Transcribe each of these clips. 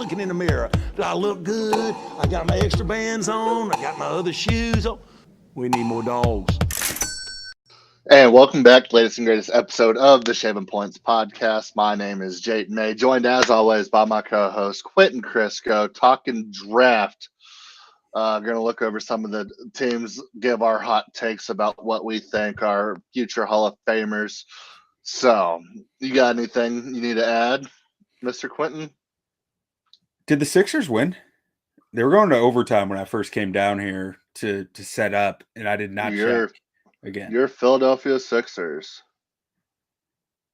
looking in the mirror. Do I look good? I got my extra bands on. I got my other shoes on. We need more dogs. And welcome back to the latest and greatest episode of the Shaving Points podcast. My name is Jayton May, joined as always by my co-host Quentin Crisco, talking draft. Going to look over some of the teams, give our hot takes about what we think are future Hall of Famers. So, you got anything you need to add, Mr. Quentin? Did the Sixers win? They were going to overtime when I first came down here to set up, and I did not check again. Your Philadelphia Sixers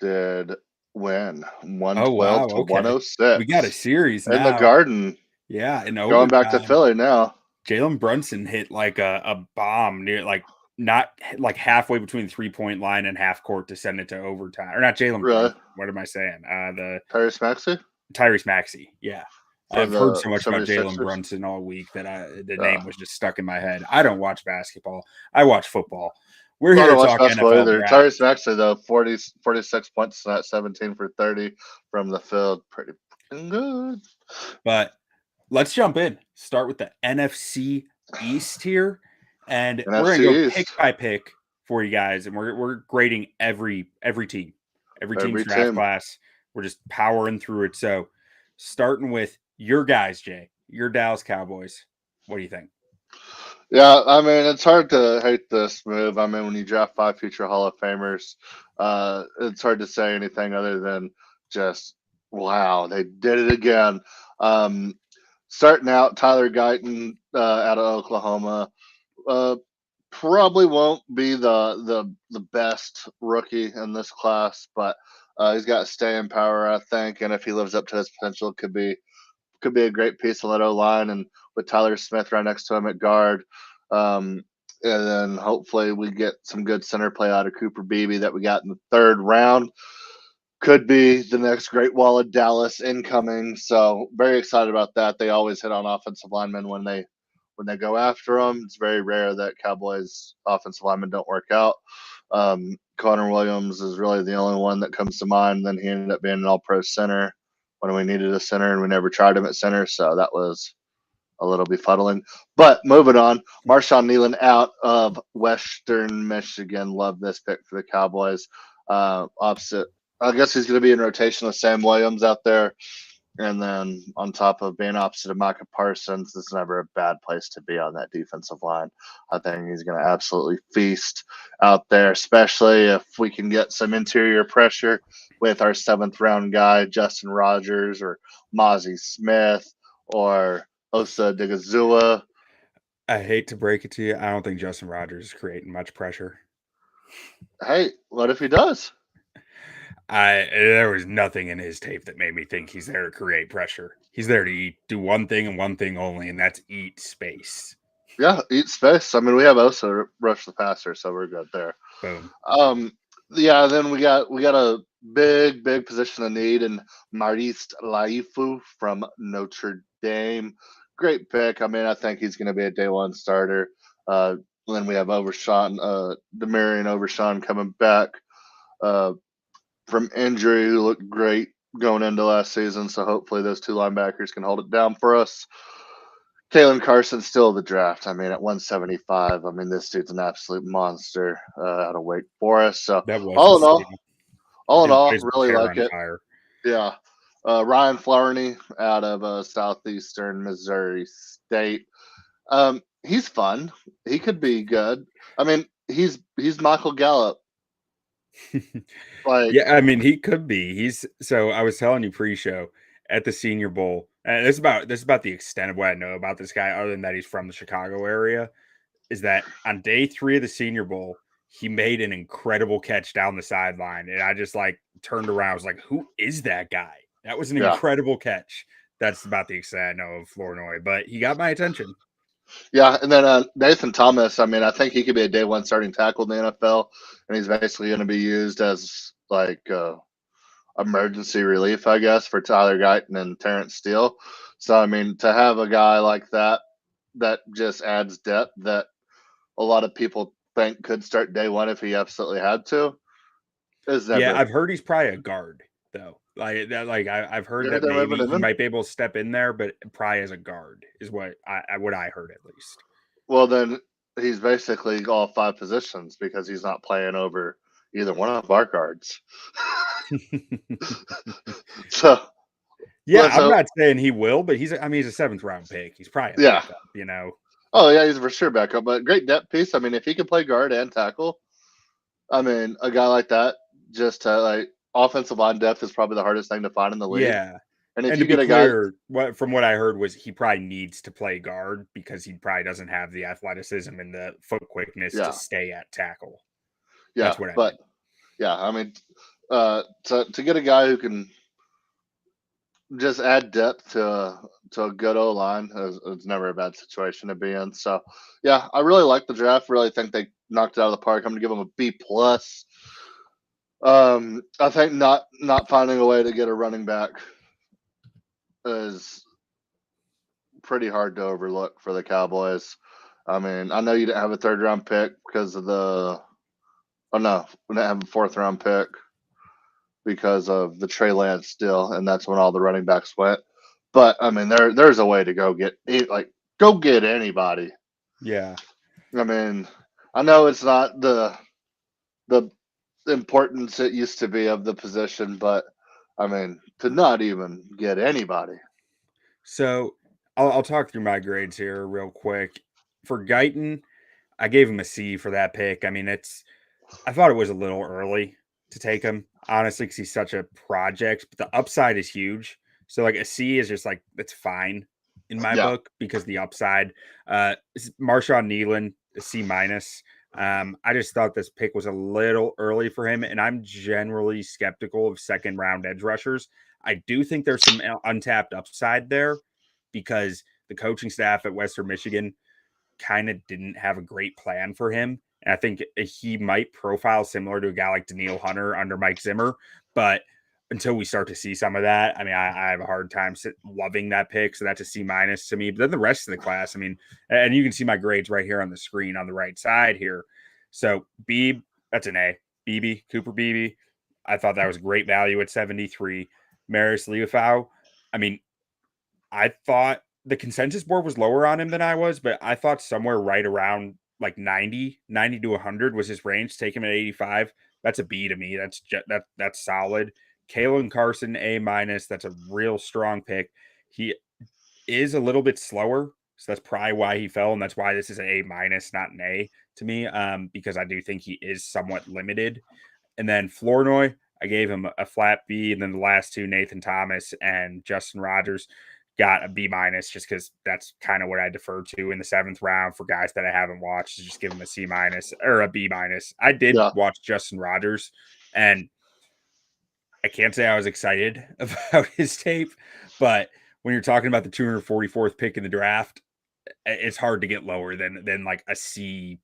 did win 112 to 106. We got a series in now. the Garden. Yeah, and going back to Philly now. Jalen Brunson hit like a bomb near not like halfway between the 3-point line and half court to send it to overtime. Or not Jalen Brunson. What am I saying? The Tyrese Maxey. Yeah. I've heard so much about Jalen Brunson all week that the name was just stuck in my head. I don't watch basketball. I watch football. We're here to talk NFL either. Tyrese Maxey, though, 46 points, 17 for 30 from the field. Pretty good. But let's jump in. Start with the NFC East here. And we're going to go pick by pick for you guys. And we're grading every team. Every team's draft class. We're just powering through it. So starting with your guys, Jay, your Dallas Cowboys. What do you think? Yeah, I mean, it's hard to hate this move. I mean, when you draft 5 future Hall of Famers, it's hard to say anything other than just, wow, they did it again. Starting out, Tyler Guyton out of Oklahoma probably won't be the best rookie in this class, but he's got staying power, I think, and if he lives up to his potential, could be a great piece on that O-line, and with Tyler Smith right next to him at guard. And then hopefully we get some good center play out of Cooper Beebe that we got in the 3rd round. Could be the next Great Wall of Dallas incoming. So very excited about that. They always hit on offensive linemen when they go after them. It's very rare that Cowboys offensive linemen don't work out. Connor Williams is really the only one that comes to mind. Then he ended up being an all-pro center when we needed a center, and we never tried him at center, so that was a little befuddling. But moving on, Marshawn Nealon out of Western Michigan. Love this pick for the Cowboys. Opposite, I guess he's going to be in rotation with Sam Williams out there. And then on top of being opposite of Micah Parsons, this is never a bad place to be on that defensive line. I think he's going to absolutely feast out there, especially if we can get some interior pressure with our 7th round guy, Justin Rogers or Mozzie Smith or Osa Digazua. I hate to break it to you. I don't think Justin Rogers is creating much pressure. Hey, what if he does? There was nothing in his tape that made me think he's there to create pressure. He's there to do one thing and one thing only, and that's eat space. Yeah, eat space. I mean, we have Osa rush the passer, so we're good there. Boom. Yeah, then we got a big position of need in Maurice Laifu from Notre Dame. Great pick. I mean, I think he's going to be a day 1 starter. Then we have Demarion Overshawn coming back from injury, who looked great going into last season. So hopefully those 2 linebackers can hold it down for us. Kalen Carson's still the draft. I mean, at 175, I mean, this dude's an absolute monster out of Wake Forest. So all in all, really like it. Yeah. Ryan Flaherty out of Southeastern Missouri State. He's fun. He could be good. I mean, he's Michael Gallup. Yeah, I mean, he could be. So I was telling you pre-show at the Senior Bowl, and this is about the extent of what I know about this guy, other than that he's from the Chicago area, is that on day 3 of the Senior Bowl, he made an incredible catch down the sideline, and I just turned around. I was like, who is that guy? That was an incredible catch. That's about the extent I know of Flournoy, but he got my attention. Yeah, and then Nathan Thomas, I mean, I think he could be a day 1 starting tackle in the NFL, and he's basically going to be used as emergency relief, I guess, for Tyler Guyton and Terrence Steele. So, I mean, to have a guy like that just adds depth that a lot of people think could start day 1 if he absolutely had to. Yeah, I've heard he's probably a guard, though. Like that, like I've heard You that heard that, maybe Raymond he Inman? might be able to step in there, but probably as a guard is what I heard at least. Well, then he's basically all 5 positions because he's not playing over either one of our guards. So, Yeah, I'm so not saying he will, but he's a 7th round pick. He's probably a yeah. backup, you know. Oh yeah, he's for sure backup, but great depth piece. I mean, if he can play guard and tackle, I mean, a guy like that, just like offensive line depth is probably the hardest thing to find in the league. Yeah. And if And to you be get a guy, clear, from what I heard was he probably needs to play guard because he probably doesn't have the athleticism and the foot quickness to yeah, stay at tackle. yeah, That's what I but meant. yeah, I mean, to get a guy who can just add depth to a good O line is never a bad situation to be in. So yeah, I really like the draft. Really think they knocked it out of the park. I'm gonna give them a B plus. I think not finding a way to get a running back is pretty hard to overlook for the Cowboys. I mean, I know you didn't have a 3rd round pick because of the. Oh no, we didn't have a 4th round pick because of the Trey Lance deal, and that's when all the running backs went. But I mean, there's a way to go get anybody. Yeah. I mean, I know it's not the importance it used to be of the position, but I mean, to not even get anybody. So I'll talk through my grades here real quick. For Guyton, I gave him a C for that pick. I mean, I thought it was a little early to take him, honestly, because he's such a project, but the upside is huge. So like a C is just like that's fine in my Yeah, book because the upside. Marshawn Nealon, a C minus. I just thought this pick was a little early for him, and I'm generally skeptical of 2nd-round edge rushers. I do think there's some untapped upside there because the coaching staff at Western Michigan kind of didn't have a great plan for him. And I think he might profile similar to a guy like Daniil Hunter under Mike Zimmer. But until we start to see some of that, I mean, I have a hard time loving that pick. So that's a C minus to me. But then the rest of the class, I mean, and you can see my grades right here on the screen on the right side here. So Beebe, that's an A. Beebe, Cooper Beebe. I thought that was great value at 73. Maris Liufau. I mean, I thought the consensus board was lower on him than I was, but I thought somewhere right around like 90 to 100 was his range. Take him at 85. That's a B to me. That's solid. Kalen Carson, A minus. That's a real strong pick. He is a little bit slower, so that's probably why he fell, and that's why this is an A minus, not an A to me, because I do think he is somewhat limited. And then Flournoy, I gave him a flat B, and then the last two, Nathan Thomas and Justin Rogers, got a B minus just because that's kind of what I defer to in the 7th round for guys that I haven't watched. Just give them a C minus or a B minus. I did yeah. watch Justin Rogers, and I can't say I was excited about his tape, but when you're talking about the 244th pick in the draft, it's hard to get lower than like a C,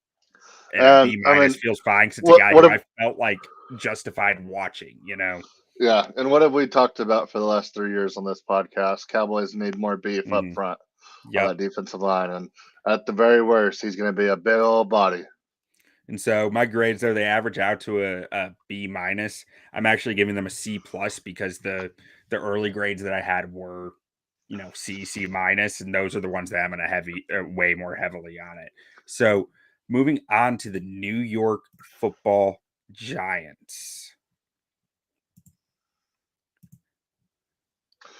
and a And B I minus mean, feels fine because it's a what guy what who have I felt like justified watching, you know. yeah, and what have we talked about for the last 3 years on this podcast? Cowboys need more beef up Mhm. front on Yep. that defensive line, and at the very worst, he's going to be a big old body. And so my grades there, they average out to a B minus. I'm actually giving them a C plus because the early grades that I had were, C minus, and those are the ones that I'm going to way more heavily on it. So moving on to the New York Football Giants.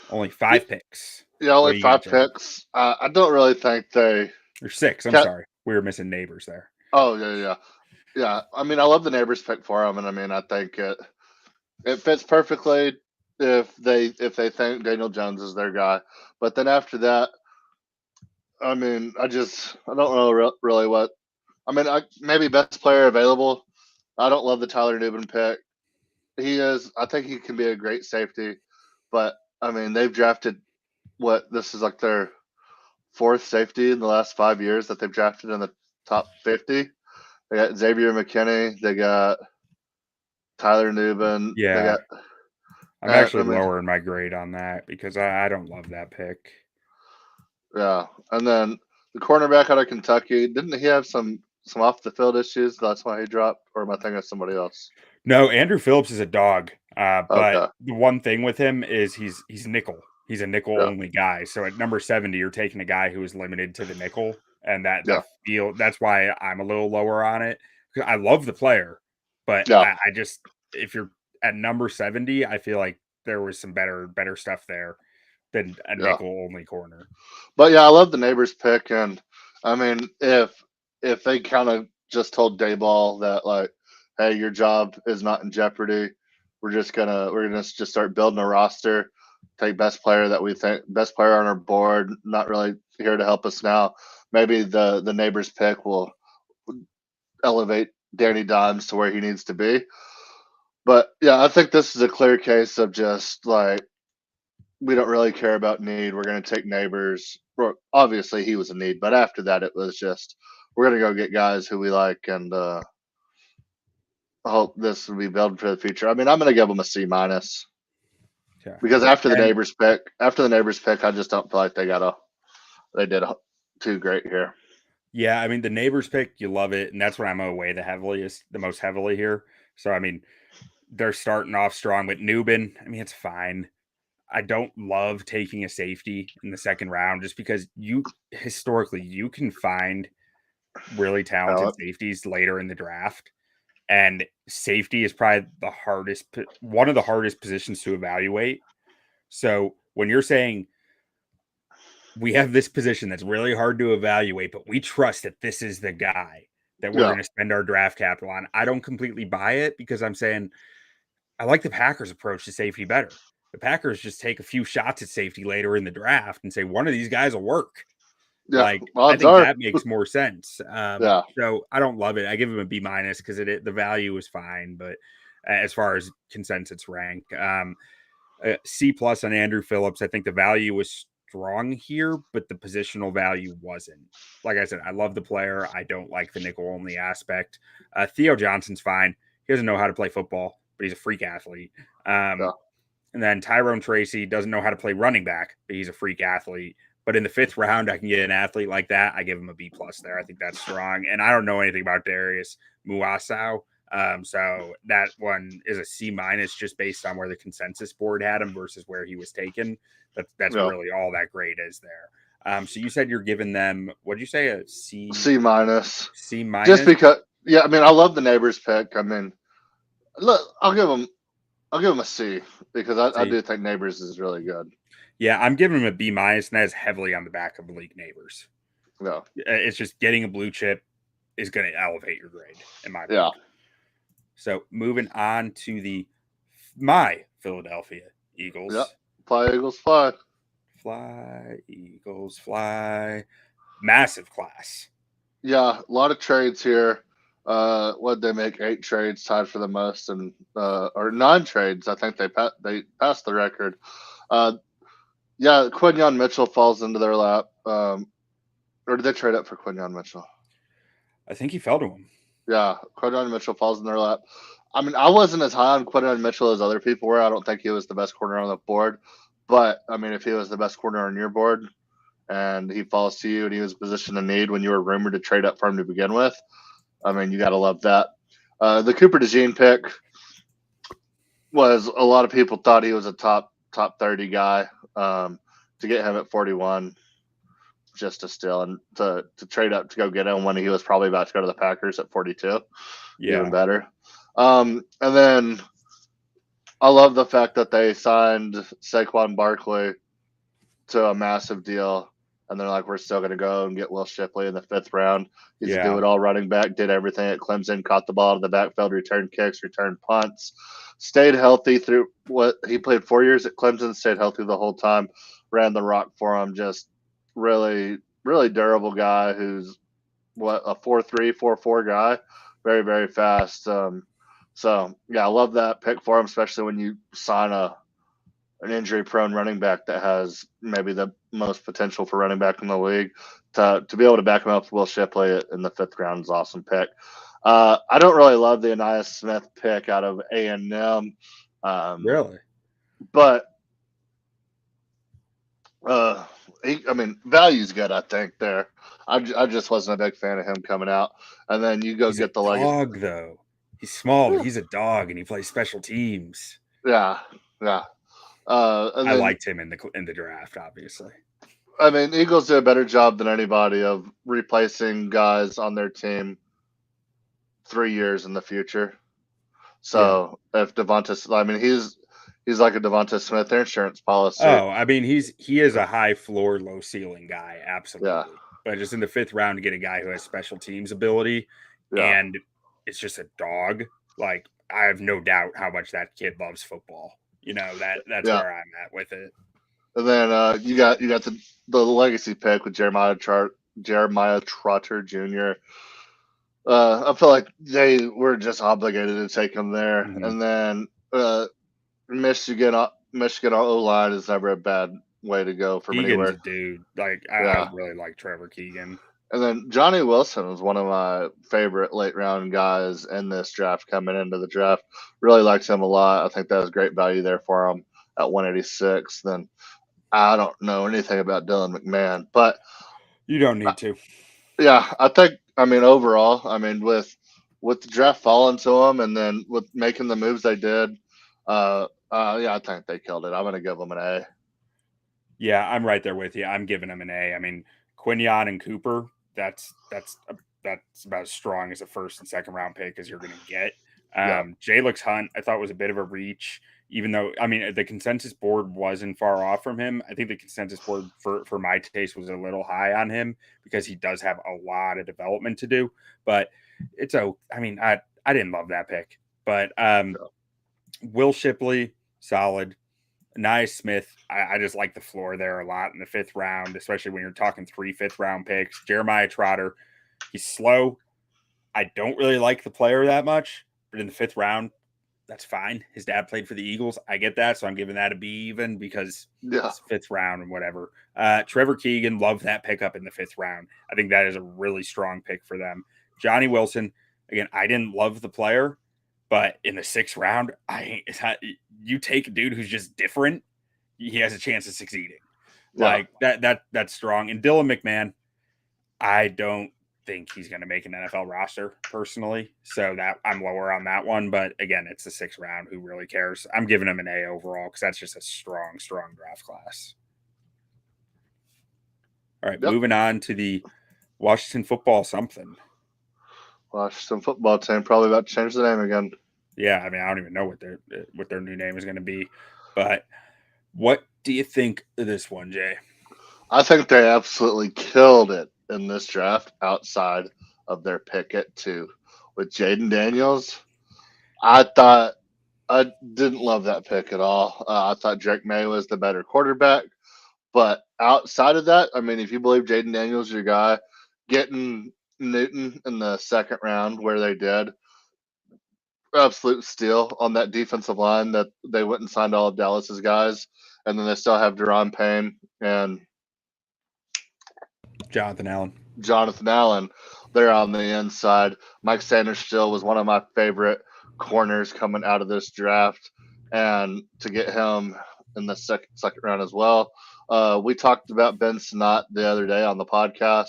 Only 5 picks. Yeah, What only do you got 5 there? picks. I don't really think they. Or 6. I'm Kept, sorry. We were missing neighbors there. oh yeah. I mean, I love the neighbors pick for him, and I mean, I think it fits perfectly if they think Daniel Jones is their guy. But then after that, I mean, I don't know really what. I mean, maybe best player available. I don't love the Tyler Newman pick. He is. I think he can be a great safety, but I mean, they've drafted this is like their 4th safety in the last 5 years that they've drafted in the top 50. They got Xavier McKinney. They got Tyler Newman. They Yeah. got. I'm actually I mean, lower in my grade on that because I don't love that pick. yeah, and then the cornerback out of Kentucky. Didn't he have some off the field issues? That's why he dropped. Or am I thinking of somebody else? No, Andrew Phillips is a dog. But Okay. the one thing with him is he's nickel. He's a nickel Yeah. only guy. So at number 70, you're taking a guy who is limited to the nickel, and Yeah. that's why I'm a little lower on it. I love the player, but Yeah. I just if you're at number 70, I feel like there was some better stuff there than a Yeah. nickel only corner. But yeah, I love the neighbors pick, and I mean, if they kind of just told Dayball that like, hey, your job is not in jeopardy, we're gonna just start building a roster, take best player on our board, not really here to help us now. Maybe the neighbors pick will elevate Danny Dimes to where he needs to be. But yeah, I think this is a clear case of just like we don't really care about need. We're going to take neighbors. Well, obviously, he was a need, but after that, it was just we're going to go get guys who we like and hope this will be built for the future. I mean, I'm going to give them a C minus Yeah. because after the And neighbors pick, I just don't feel like they did too great here. yeah, I mean the neighbors pick, you love it, and that's what I'm away the most heavily here. So I mean, they're starting off strong with Newbin. I mean, it's fine. I don't love taking a safety in the second round just because historically you can find really talented Talent. safeties later in the draft, and safety is probably one of the hardest positions to evaluate. So when you're saying we have this position that's really hard to evaluate, but we trust that this is the guy that we're Yeah, going to spend our draft capital on, I don't completely buy it because I'm saying I like the Packers' approach to safety better. The Packers just take a few shots at safety later in the draft and say one of these guys will work. yeah. Like I Odds think are, that makes more sense. yeah, So I don't love it. I give him a B minus because the value is fine, but as far as consensus rank, C plus on Andrew Phillips. I think the value was strong here, but the positional value wasn't. Like I said, I love the player. I don't like the nickel only aspect. Theo Johnson's fine. He doesn't know how to play football, but he's a freak athlete. yeah, And then Tyrone Tracy doesn't know how to play running back, but he's a freak athlete. But in the fifth round, I can get an athlete like that. I give him a B plus there. I think that's strong. And I don't know anything about Darius Muasau. So that one is a C minus just based on where the consensus board had him versus where he was taken. That's yeah. really all that grade is there. So you said you're giving them, what'd you say, a C C minus. C Just minus? because, yeah. I mean, I love the neighbors pick. I mean, look, I'll give him a C because I C. do think neighbors is really good. Yeah, I'm giving him a B minus, and that is heavily on the back of Malik Neighbors. Yeah, It's just getting a blue chip is going to elevate your grade in my yeah, book. So moving on to my Philadelphia Eagles. yeah. Fly Eagles fly. Fly, Eagles, fly. Massive class. Yeah, a lot of trades here. What they make 8 trades, tied for the most, and or 9 trades. I think they passed the record. Uh, yeah, Quinyon Mitchell falls into their lap. Or did they trade up for Quinyon Mitchell? I think he fell to him. Yeah, Quinyon Mitchell falls in their lap. I mean, I wasn't as high on Quinyon Mitchell as other people were. I don't think he was the best corner on the board. But I mean, if he was the best corner on your board and he falls to you and he was positioned in need when you were rumored to trade up for him to begin with, I mean, you got to love that. The Cooper DeJean pick was a lot of people thought he was a top 30 guy. To get him at 41, just a steal, and to trade up to go get him when he was probably about to go to the Packers at 42, Yeah. even better. And then I love the fact that they signed Saquon Barkley to a massive deal. And they're like, we're still going to go and get Will Shipley in the 5th round. He's a do-it-all running back, did everything at Clemson, caught the ball in the backfield, returned kicks, returned punts, stayed healthy through what he played 4 years at Clemson, stayed healthy the whole time, ran the rock for him. Just really, really durable guy who's a 4.3, 4.4 guy, very, very fast. So yeah, I love that pick for him, especially when you sign an injury-prone running back that has maybe the most potential for running back in the league. To be able to back him up with Will Shipley in the 5th round is an awesome pick. I don't really love the Anais Smith pick out of A&M. Really? But value's good, I think, there. I just wasn't a big fan of him coming out. And then you go He's a get the legacy. dog, though. He's small, but he's a dog, and he plays special teams. Yeah, yeah. And I then liked him in the draft, obviously. I mean, Eagles do a better job than anybody of replacing guys on their team 3 years in the future. So if Devonta, I mean, he's like a Devonta Smith insurance policy. Oh, I mean, he is a high floor, low ceiling guy, Yeah, absolutely. But just in the 5th round to get a guy who has special teams ability yeah, and it's just a dog, like I have no doubt how much that kid loves football. That's yeah. where I'm at with it. And then you got the legacy pick with Jeremiah Trotter Jr. I feel like they were just obligated to take him there. Mhm. And then Michigan O line is never a bad way to go from Keegan's anywhere. a dude. Like I Yeah. really like Trevor Keegan. And then Johnny Wilson was one of my favorite late round guys in this draft coming into the draft. Really liked him a lot. I think that was great value there for him at 186. Then I don't know anything about Dylan McMahon, but You don't need to. yeah, I mean overall, I mean with the draft falling to him and then with making the moves they did, yeah, I think they killed it. I'm gonna give them an A. Yeah, I'm right there with you. I'm giving him an A. I mean, Quinion and Cooper, that's about as strong as a 1st and 2nd round pick as you're going to get. Yeah, Jalix Hunt, I thought was a bit of a reach, even though I mean the consensus board wasn't far off from him. I think the consensus board for my taste was a little high on him because he does have a lot of development to do. But I mean, I didn't love that pick, but Will Shipley, solid. Nice Smith. I just like the floor there a lot in the 5th round, especially when you're talking 3 5th round picks. Jeremiah Trotter, he's slow. I don't really like the player that much, but in the 5th round, that's fine. His dad played for the Eagles. I get that, so I'm giving that a B even because yeah, it's 5th round and whatever. Trevor Keegan, love that pickup in the 5th round. I think that is a really strong pick for them. Johnny Wilson, again, I didn't love the player, but in the 6th round, you take a dude who's just different, he has a chance of succeeding. yeah. Like that's strong. And Dylan McMahon, I don't think he's going to make an NFL roster personally, so that I'm lower on that one. But again, it's the 6th round. Who really cares? I'm giving him an A overall because that's just a strong draft class. All right, Yep. moving on to the Washington football something. Washington football team probably about to change the name again. Yeah, I mean, I don't even know what their new name is going to be, but what do you think of this one, Jay? I think they absolutely killed it in this draft outside of their pick at 2 with Jaden Daniels. I didn't love that pick at all. I thought Drake May was the better quarterback. But outside of that, I mean, if you believe Jaden Daniels is your guy, getting Newton in the 2nd round where they did, absolute steal on that defensive line that they went and signed all of Dallas's guys. And then they still have Deron Payne and Jonathan Allen. Jonathan Allen there on the inside. Mike Sanders still was one of my favorite corners coming out of this draft. And to get him in the second round as well. We talked about Ben Sinnott the other day on the podcast.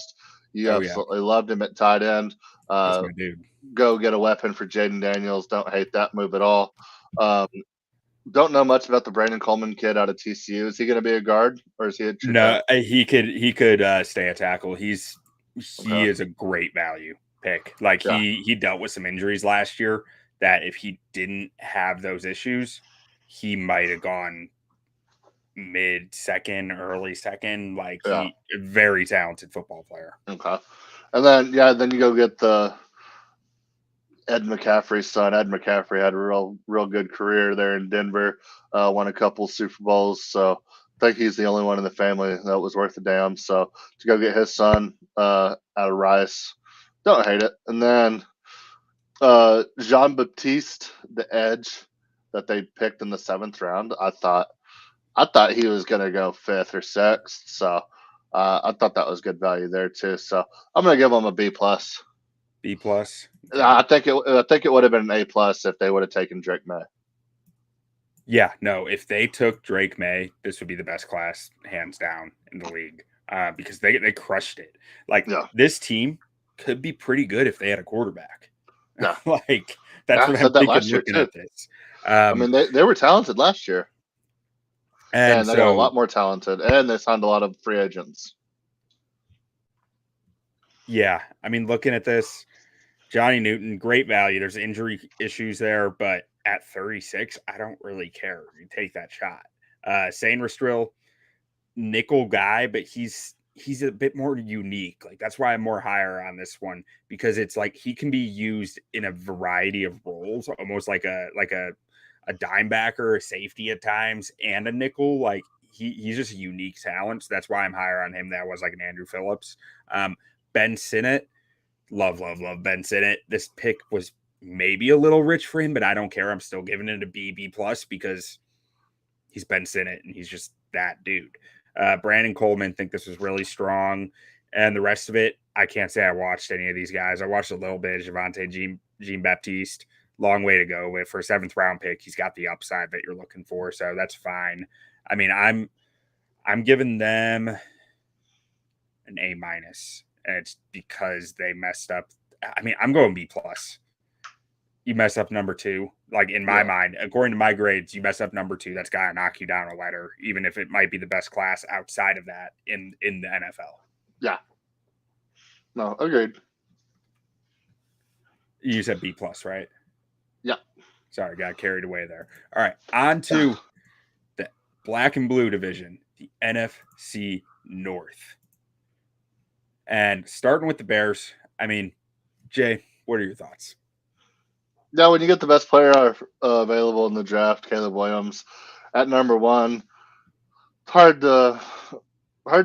You absolutely loved him at tight end. That's my dude. Go get a weapon for Jaden Daniels. Don't hate that move at all. Don't know much about the Brandon Coleman kid out of TCU. Is he going to be a guard or is he a true No, he could stay a tackle. He Okay. is a great value pick. Like Yeah. he dealt with some injuries last year that if he didn't have those issues, he might have gone mid second, early second. Like Yeah. he a very talented football player. Okay. And then you go get the Ed McCaffrey's son. Ed McCaffrey had a real good career there in Denver. Won a couple Super Bowls. So I think he's the only one in the family that was worth a damn. So to go get his son out of Rice, don't hate it. And then Jean Baptiste, the edge that they picked in the 7th round, I thought he was going to go 5th or 6th. So I thought that was good value there too. So I'm going to give him a B plus. B plus. Okay. I think it would have been an A plus if they would have taken Drake May. Yeah, no. If they took Drake May, this would be the best class, hands down, in the league because they crushed it. Like this team could be pretty good if they had a quarterback. Yeah. Like that's what I'm thinking looking at this. I mean, they were talented last year, and and they got a so lot more talented, and they signed a lot of free agents. yeah, I mean, looking at this, Johnny Newton, great value. There's injury issues there, but at 36, I don't really care. You take that shot. Sane Restrill, nickel guy, but he's a bit more unique. Like that's why I'm more higher on this one because it's like he can be used in a variety of roles, almost like a dime backer, a safety at times, and a nickel. Like he's just a unique talent. So that's why I'm higher on him than I was like an Andrew Phillips. Ben Sinnott, love Ben Sinnott. This pick was maybe a little rich for him, but I don't care. I'm still giving it a B plus because he's Ben Sinnott and he's just that dude. Brandon Coleman, think this was really strong. And the rest of it, I can't say I watched any of these guys. I watched a little bit. Javante Jean Baptiste, long way to go. With for a 7th round pick, he's got the upside that you're looking for, so that's fine. I mean, I'm giving them an A minus, and it's because they messed up. I mean, I'm going B plus. You mess up number 2. Like in my mind, according to my grades, you mess up number 2. That's got to knock you down a letter, even if it might be the best class outside of that in the NFL. Yeah. No, agreed. You said B plus, right? Yeah. Sorry, got carried away there. All right, on to the black and blue division, the NFC North. And starting with the Bears, I mean, Jay, what are your thoughts? Yeah, when you get the best player available in the draft, Caleb Williams, at number 1, it's hard to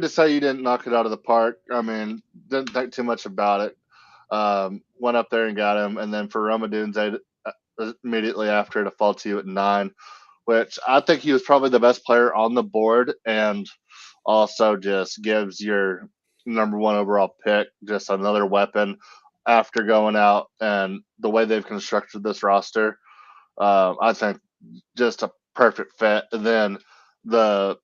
say you didn't knock it out of the park. I mean, didn't think too much about it. Went up there and got him, and then for Roma Dunze immediately after to fall to you at 9, which I think he was probably the best player on the board, and also just gives your number 1 overall pick just another weapon after going out, and the way they've constructed this roster, I think just a perfect fit. And then the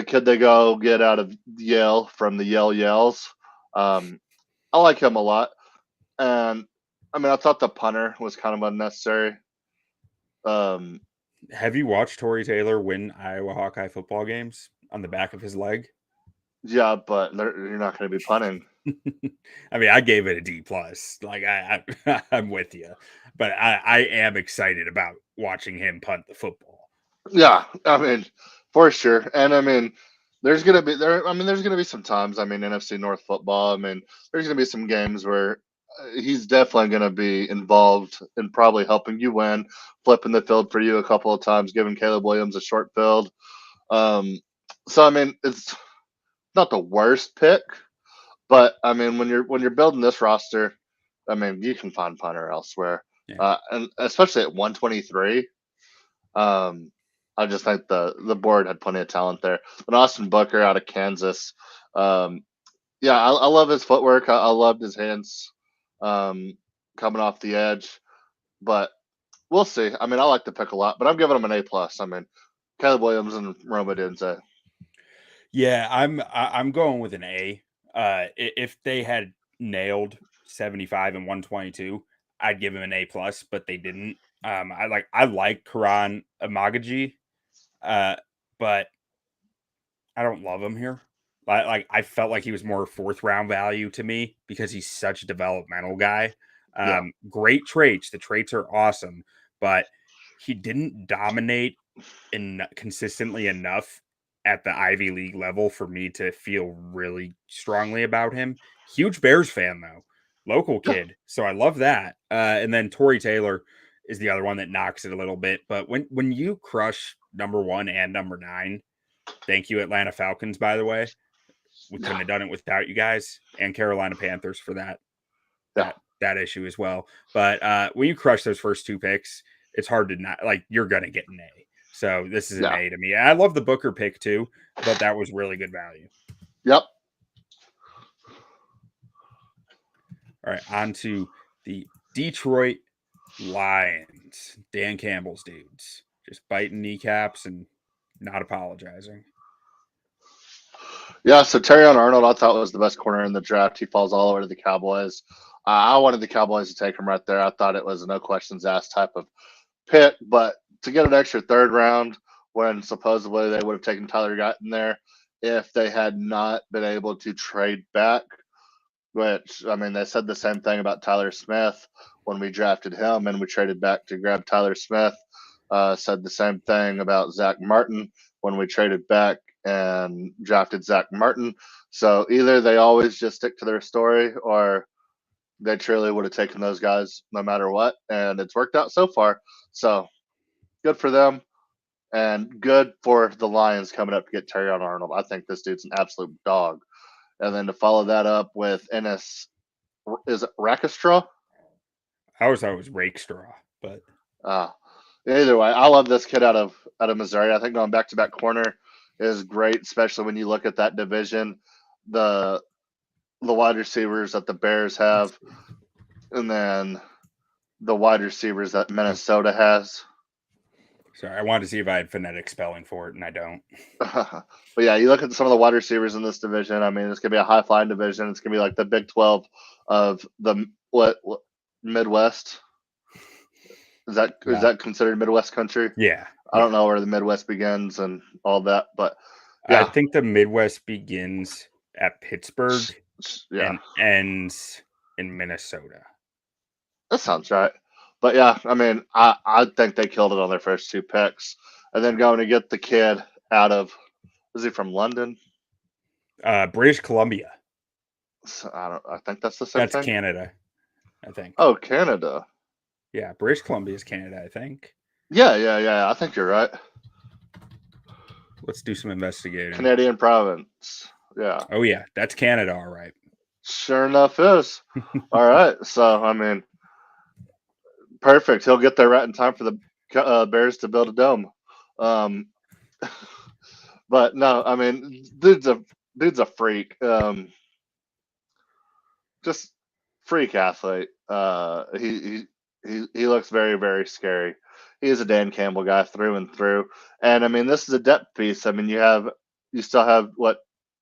kid they go get out of Yale from the Yale Yells, I like him a lot. And I mean, I thought the punter was kind of unnecessary. Have you watched Torrey Taylor win Iowa Hawkeye football games on the back of his leg? Yeah, but you're not going to be punting. I mean, I gave it a D plus. Like I'm with you, but I am excited about watching him punt the football. Yeah, I mean, for sure. And I mean, there's gonna be some times. I mean, NFC North football. I mean, there's gonna be some games where he's definitely gonna be involved in probably helping you win, flipping the field for you a couple of times, giving Caleb Williams a short field. So I mean, it's not the worst pick, but I mean, when you're building this roster, I mean, you can find punter elsewhere, and especially at 123. I just think the board had plenty of talent there. And Austin Booker out of Kansas, yeah, I love his footwork. I loved his hands coming off the edge, but we'll see. I mean, I like the pick a lot, but I'm giving him an A plus. I mean, Caleb Williams and Roma Dunze. Yeah, I'm going with an A. If they had nailed 75 and 122, I'd give him an A plus, but they didn't. I like Karan Amagaji, but I don't love him here. I felt like he was more 4th round value to me because he's such a developmental guy. Great traits. The traits are awesome, but he didn't dominate consistently enough at the Ivy League level for me to feel really strongly about him. Huge Bears fan though, local kid. So I love that. And then Torrey Taylor is the other one that knocks it a little bit. But when you crush number 1 and number 9, thank you Atlanta Falcons, by the way. We couldn't have done it without you guys, and Carolina Panthers for that issue as well. But when you crush those first 2 picks, it's hard to not like you're gonna get an A. So this is an A to me. I love the Booker pick too. I thought that was really good value. Yep. All right, on to the Detroit Lions. Dan Campbell's dudes. Just biting kneecaps and not apologizing. Yeah, so Terrion Arnold I thought was the best corner in the draft. He falls all over to the Cowboys. I wanted the Cowboys to take him right there. I thought it was a no questions asked type of pick, but to get an extra third round when supposedly they would have taken Tyler Guyton there if they had not been able to trade back. Which, I mean, they said the same thing about Tyler Smith when we drafted him and we traded back to grab Tyler Smith. Said the same thing about Zach Martin when we traded back and drafted Zach Martin. So either they always just stick to their story or they truly would have taken those guys no matter what. And it's worked out so far. So good for them and good for the Lions coming up to get Terrion Arnold. I think this dude's an absolute dog. And then to follow that up with Ennis, is it Rackstraw? I always thought it was Rakestraw, but Either way, I love this kid out of Missouri. I think going back to back corner is great, especially when you look at that division, the wide receivers that the Bears have, and then the wide receivers that Minnesota has. sorry, I wanted to see if I had phonetic spelling for it, and I don't. But yeah, you look at some of the wide receivers in this division. I mean, it's gonna be a high flying division. It's gonna be like the Big 12 of the what Midwest. Is that considered Midwest country? Yeah. I don't know where the Midwest begins and all that, but yeah. I think the Midwest begins at Pittsburgh and ends in Minnesota. That sounds right. But yeah, I mean, I think they killed it on their first 2 picks. And then going to get the kid out of, is he from London? British Columbia. So I think that's the same thing. That's Canada, I think. Oh, Canada. Yeah, British Columbia is Canada, I think. Yeah. I think you're right. Let's do some investigating. Canadian province. Yeah. Oh, yeah. That's Canada, all right. Sure enough is. All right. So, I mean, perfect. He'll get there right in time for the Bears to build a dome. But no, I mean, dude's a freak. Just freak athlete. He looks very, very scary. He is a Dan Campbell guy through and through. And I mean, this is a depth piece. I mean, you still have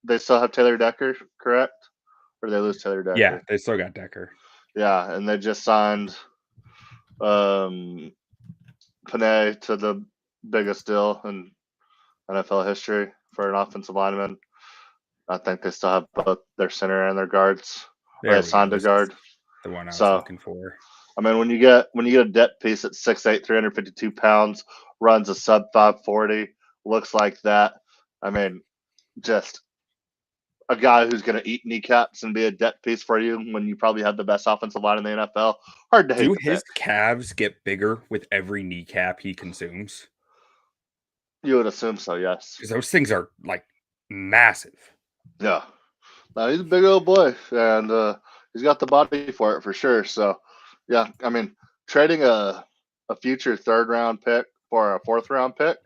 they still have Taylor Decker, correct? Or they lose Taylor Decker? Yeah, they still got Decker. Yeah, and they just signed Panay to the biggest deal in NFL history for an offensive lineman. I think they still have both their center and their guards. They signed a guard. The one I was looking for. I mean, when you get a depth piece at 6'8", 352 pounds, runs a sub 540, looks like that. I mean, just a guy who's going to eat kneecaps and be a depth piece for you when you probably have the best offensive line in the NFL. Hard to hate. Do his calves get bigger with every kneecap he consumes? You would assume so, yes. Because those things are like massive. Yeah. No, he's a big old boy, and he's got the body for it for sure. So, yeah, I mean, trading a future 3rd round pick for a 4th round pick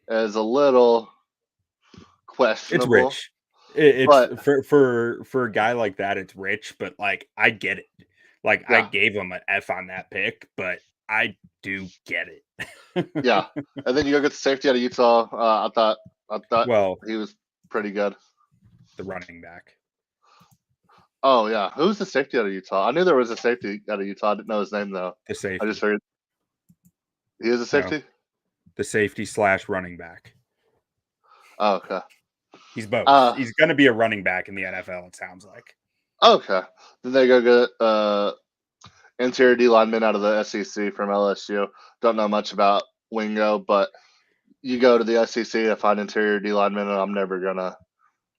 is a little questionable. It's rich. It's for a guy like that, it's rich, but like I get it. Like I gave him an F on that pick, but I do get it. Yeah, and then you go get the safety out of Utah. I thought he was pretty good. The running back. Oh yeah, who's the safety out of Utah? I knew there was a safety out of Utah. I didn't know his name though. The safety. I just figured he is a safety. No, the safety / running back. Oh, okay. He's both. He's going to be a running back in the NFL. It sounds like. Okay, then they go get interior D lineman out of the SEC from LSU. Don't know much about Wingo, but you go to the SEC to find interior D lineman, and I'm never gonna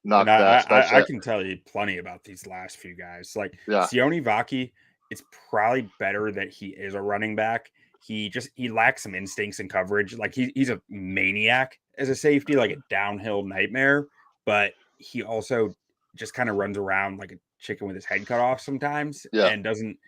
knock that. I can tell you plenty about these last few guys. Like Sione Vaki, it's probably better that he is a running back. He lacks some instincts and coverage. Like he's a maniac as a safety, like a downhill nightmare. But he also just kind of runs around like a chicken with his head cut off sometimes, and doesn't.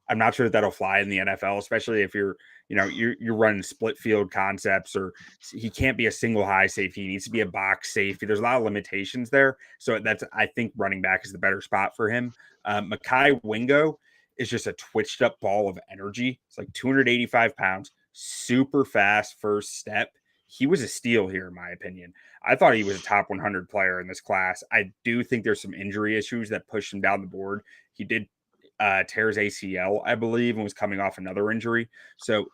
I'm not sure that'll fly in the NFL, especially if you're running split field concepts, or he can't be a single high safety. He needs to be a box safety. There's a lot of limitations there. So I think running back is the better spot for him. Mekhi Wingo is just a twitched up ball of energy. It's like 285 pounds, super fast first step. He was a steal here, in my opinion. I thought he was a top 100 player in this class. I do think there's some injury issues that pushed him down the board. He did tear his ACL, I believe, and was coming off another injury. So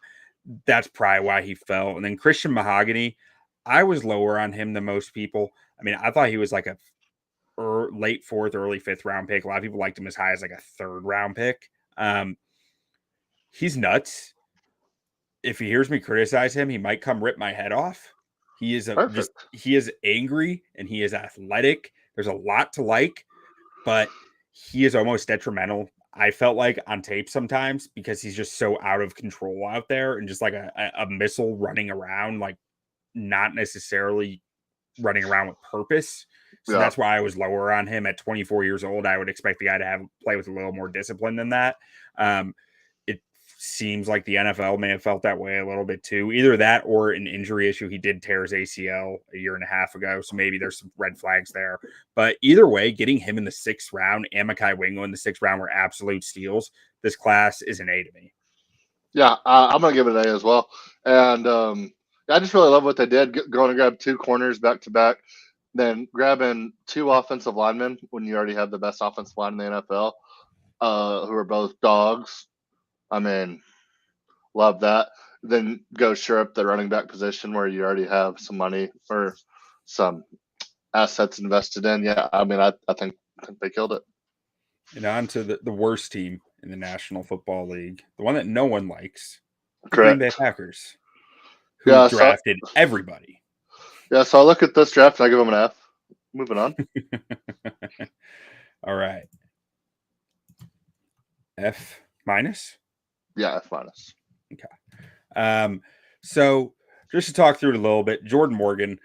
that's probably why he fell. And then Christian Mahogany, I was lower on him than most people. I mean, I thought he was like a late 4th, early 5th round pick. A lot of people liked him as high as like a 3rd round pick. He's nuts. If he hears me criticize him, he might come rip my head off. He is Perfect. he is angry and he is athletic. There's a lot to like, but he is almost detrimental. I felt like on tape sometimes because he's just so out of control out there and just like a missile running around, like not necessarily running around with purpose. So Yeah. that's why I was lower on him at 24 years old. I would expect the guy to play with a little more discipline than that. It seems like the NFL may have felt that way a little bit too. Either that or an injury issue. He did tear his ACL a year and a half ago, so maybe there's some red flags there. But either way, getting him in the 6th round and Mekhi Wingo in the 6th round were absolute steals. This class is an A to me. Yeah, I'm gonna give it an A as well. And I just really love what they did, going to grab 2 corners back to back, then grabbing 2 offensive linemen when you already have the best offensive line in the NFL, who are both dogs. I mean, love that. Then go shore up the running back position where you already have some money or some assets invested in. Yeah, I mean, I think they killed it. And on to the worst team in the National Football League, the one that no one likes, the Correct. Green Bay Packers, who Yeah, drafted everybody. Yeah, so I look at this draft and I give them an F. Moving on. All right. F minus? Yeah, F minus. Okay. So just to talk through it a little bit, Jordan Morgan,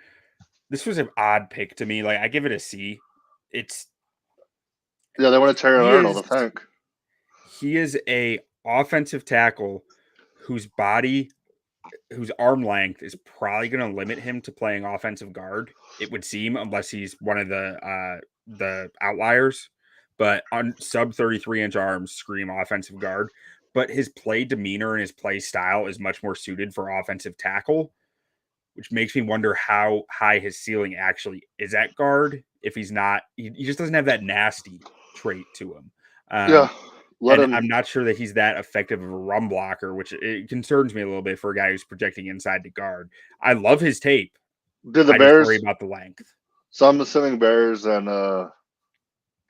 this was an odd pick to me. Like, I give it a C. Yeah, they want to Terry Arnold, I think. He is a offensive tackle whose arm length is probably going to limit him to playing offensive guard, it would seem, unless he's one of the outliers. But on sub 33-inch arms scream offensive guard. But his play demeanor and his play style is much more suited for offensive tackle, which makes me wonder how high his ceiling actually is at guard. If he's not, he just doesn't have that nasty trait to him. Yeah. I'm not sure that he's that effective of a run blocker, which it concerns me a little bit for a guy who's projecting inside to guard. I love his tape. Did the I Bears just worry about the length? So I'm assuming Bears and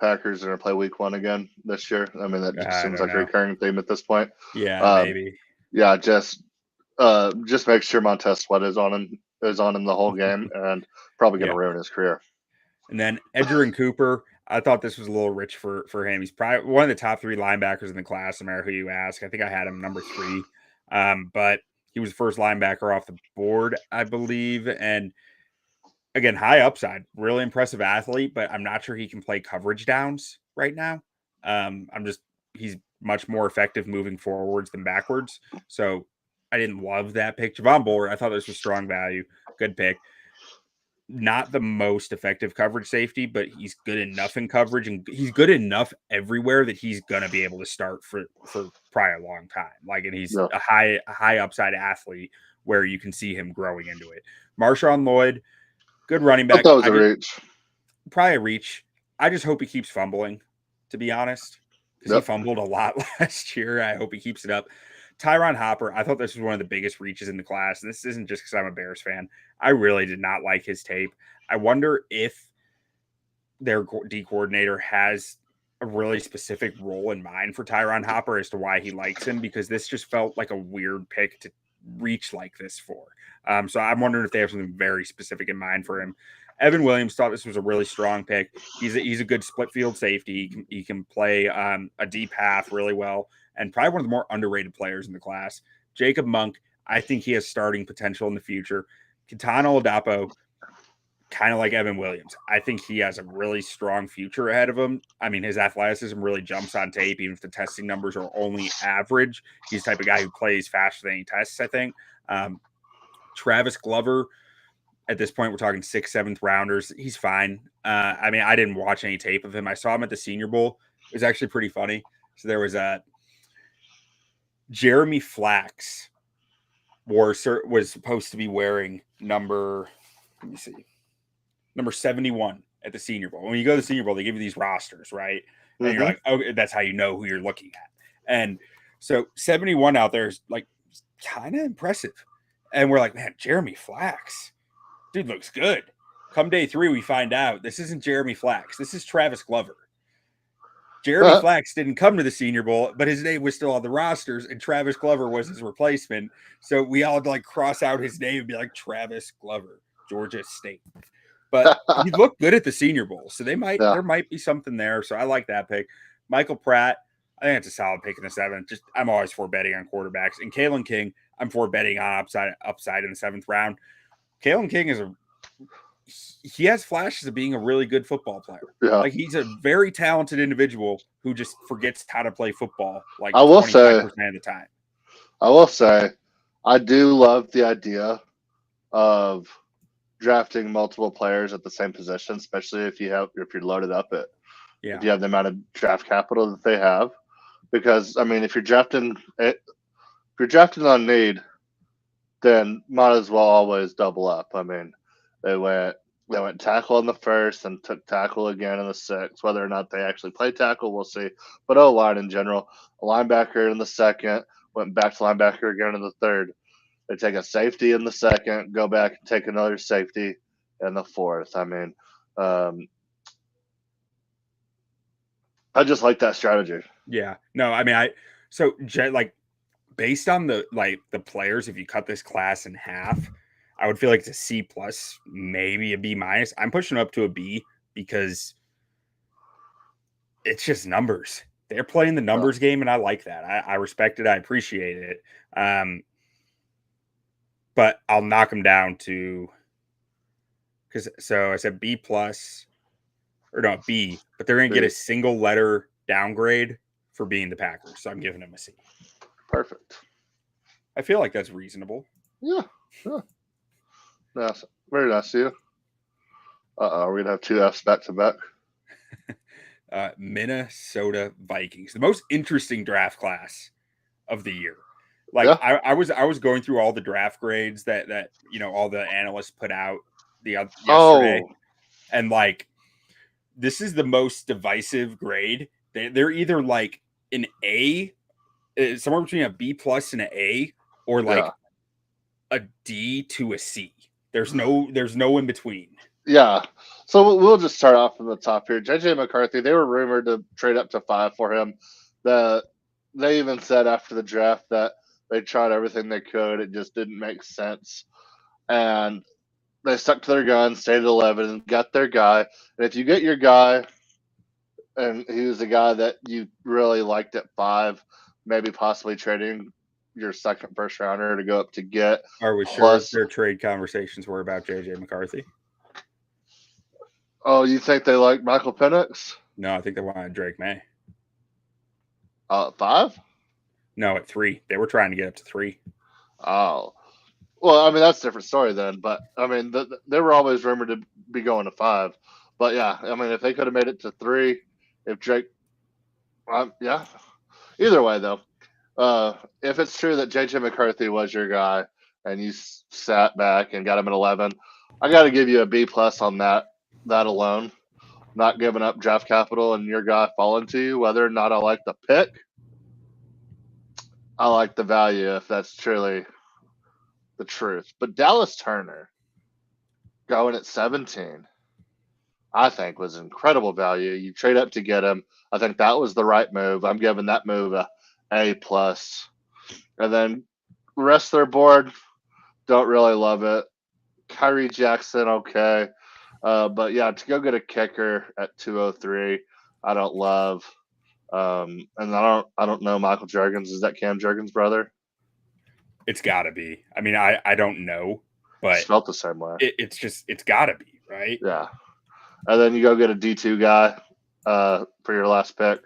Packers are going to play Week 1 again this year. I mean, that just seems like a recurring theme at this point. Yeah, maybe. Yeah, just make sure Montez Sweat is on him the whole game, and probably going to ruin his career. And then Edgerrin Cooper, I thought this was a little rich for him. He's probably one of the top 3 linebackers in the class, no matter who you ask. I think I had him number 3. But he was the first linebacker off the board, I believe. And again, high upside, really impressive athlete, but I'm not sure he can play coverage downs right now. He's much more effective moving forwards than backwards. So I didn't love that pick. Javon Bullard, I thought this was strong value. Good pick. Not the most effective coverage safety, but he's good enough in coverage, and he's good enough everywhere that he's going to be able to start for probably a long time. Like, and he's a high upside athlete where you can see him growing into it. Marshawn Lloyd, good running back. That was a reach. Probably a reach. I just hope he keeps fumbling, to be honest, because he fumbled a lot last year. I hope he keeps it up. Tyron Hopper, I thought this was one of the biggest reaches in the class. And this isn't just because I'm a Bears fan. I really did not like his tape. I wonder if their D coordinator has a really specific role in mind for Tyron Hopper as to why he likes him, because this just felt like a weird pick to reach like this for. So I'm wondering if they have something very specific in mind for him. Evan Williams thought this was a really strong pick. He's a good split field safety. He can play a deep half really well, and probably one of the more underrated players in the class. Jacob Monk, I think he has starting potential in the future. Kitana Oladapo, kind of like Evan Williams. I think he has a really strong future ahead of him. I mean, his athleticism really jumps on tape, even if the testing numbers are only average. He's the type of guy who plays faster than he tests, I think. Travis Glover, at this point, we're talking 6th, 7th rounders. He's fine. I mean, I didn't watch any tape of him. I saw him at the Senior Bowl. It was actually pretty funny. So there was Jeremy Flax was supposed to be wearing number 71 at the Senior Bowl. When you go to the Senior Bowl, they give you these rosters, right? And you're like, okay, that's how you know who you're looking at. And so 71 out there is like kind of impressive. And we're like, man, Jeremy Flax, dude looks good. Come day 3, we find out this isn't Jeremy Flax. This is Travis Glover. Jeremy Flax didn't come to the Senior Bowl, but his name was still on the rosters, and Travis Glover was his replacement. So we all like cross out his name and be like Travis Glover, Georgia State. But he looked good at the Senior Bowl, so there might be something there. So I like that pick. Michael Pratt, I think it's a solid pick in the 7th. Just I'm always for betting on quarterbacks, and Kalen King, I'm for betting on upside in the 7th round. Kalen King he has flashes of being a really good football player. Yeah. Like he's a very talented individual who just forgets how to play football like I will 25% of the time. I will say, I do love the idea of drafting multiple players at the same position, especially if you're loaded up if you have the amount of draft capital that they have. Because I mean, if you're drafting on need, then might as well always double up. I mean, they went tackle in the 1st and took tackle again in the 6th. Whether or not they actually play tackle, we'll see. But O-line in general, a linebacker in the 2nd, went back to linebacker again in the 3rd. They take a safety in the 2nd, go back and take another safety in the 4th. I mean, I just like that strategy. Yeah. No, I mean, based on the players, if you cut this class in half, I would feel like it's a C+, maybe a B-. I'm pushing up to a B because it's just numbers. They're playing the numbers game, and I like that. I respect it. I appreciate it. But I'll knock them down to so I said B+, or no, B, but they're going to get a single letter downgrade for being the Packers. So I'm giving them a C. Perfect. I feel like that's reasonable. Yeah. Nice. Very nice of you. We're going to have 2 Fs back to back. Minnesota Vikings, the most interesting draft class of the year. Like I was going through all the draft grades that all the analysts put out yesterday, and like this is the most divisive grade. They're either like an A, somewhere between a B+ and an A, or like a D to a C. There's no in between. Yeah. So we'll just start off from the top here. JJ McCarthy, they were rumored to trade up to 5 for him. They even said after the draft that they tried everything they could. It just didn't make sense. And they stuck to their guns, stayed at 11, and got their guy. And if you get your guy, and he was a guy that you really liked at 5, maybe possibly trading your 2nd first rounder to go up to get. Are we sure their trade conversations were about JJ McCarthy? Oh, you think they like Michael Penix? No, I think they wanted Drake May. 5? No, at 3. They were trying to get up to 3. Oh. Well, I mean, that's a different story then. But, I mean, they were always rumored to be going to 5. But, yeah, I mean, if they could have made it to 3, if Drake yeah. Either way, though, if it's true that J.J. McCarthy was your guy and you sat back and got him at 11, I got to give you a B+ on that alone. Not giving up draft capital and your guy falling to you, whether or not I like the pick, I like the value if that's truly the truth. But Dallas Turner going at 17, I think was incredible value. You trade up to get him. I think that was the right move. I'm giving that move a A+. And then the rest of their board, don't really love it. Kyrie Jackson, okay. But yeah, to go get a kicker at 203, I don't love. And I don't know Michael Juergens. Is that Cam Juergens' brother? It's got to be. I mean, I don't know, but it's felt the same way. It's got to be, right? Yeah. And then you go get a D2 guy for your last pick.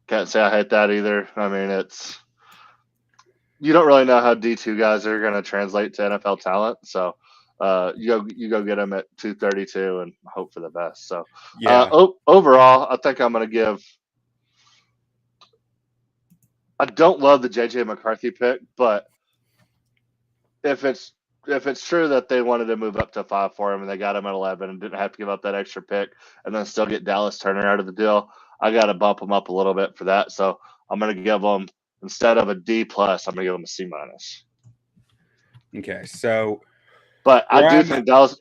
Can't say I hate that either. I mean, you don't really know how D2 guys are going to translate to NFL talent, so you go get them at 232 and hope for the best. So yeah. Overall, I think I'm going to give. I don't love the JJ McCarthy pick, but if it's true that they wanted to move up to 5 for him and they got him at 11 and didn't have to give up that extra pick and then still get Dallas Turner out of the deal, I got to bump them up a little bit for that. So I'm going to give them, instead of a D+, I'm going to give them a C-. Okay, so But I where do I'm think at,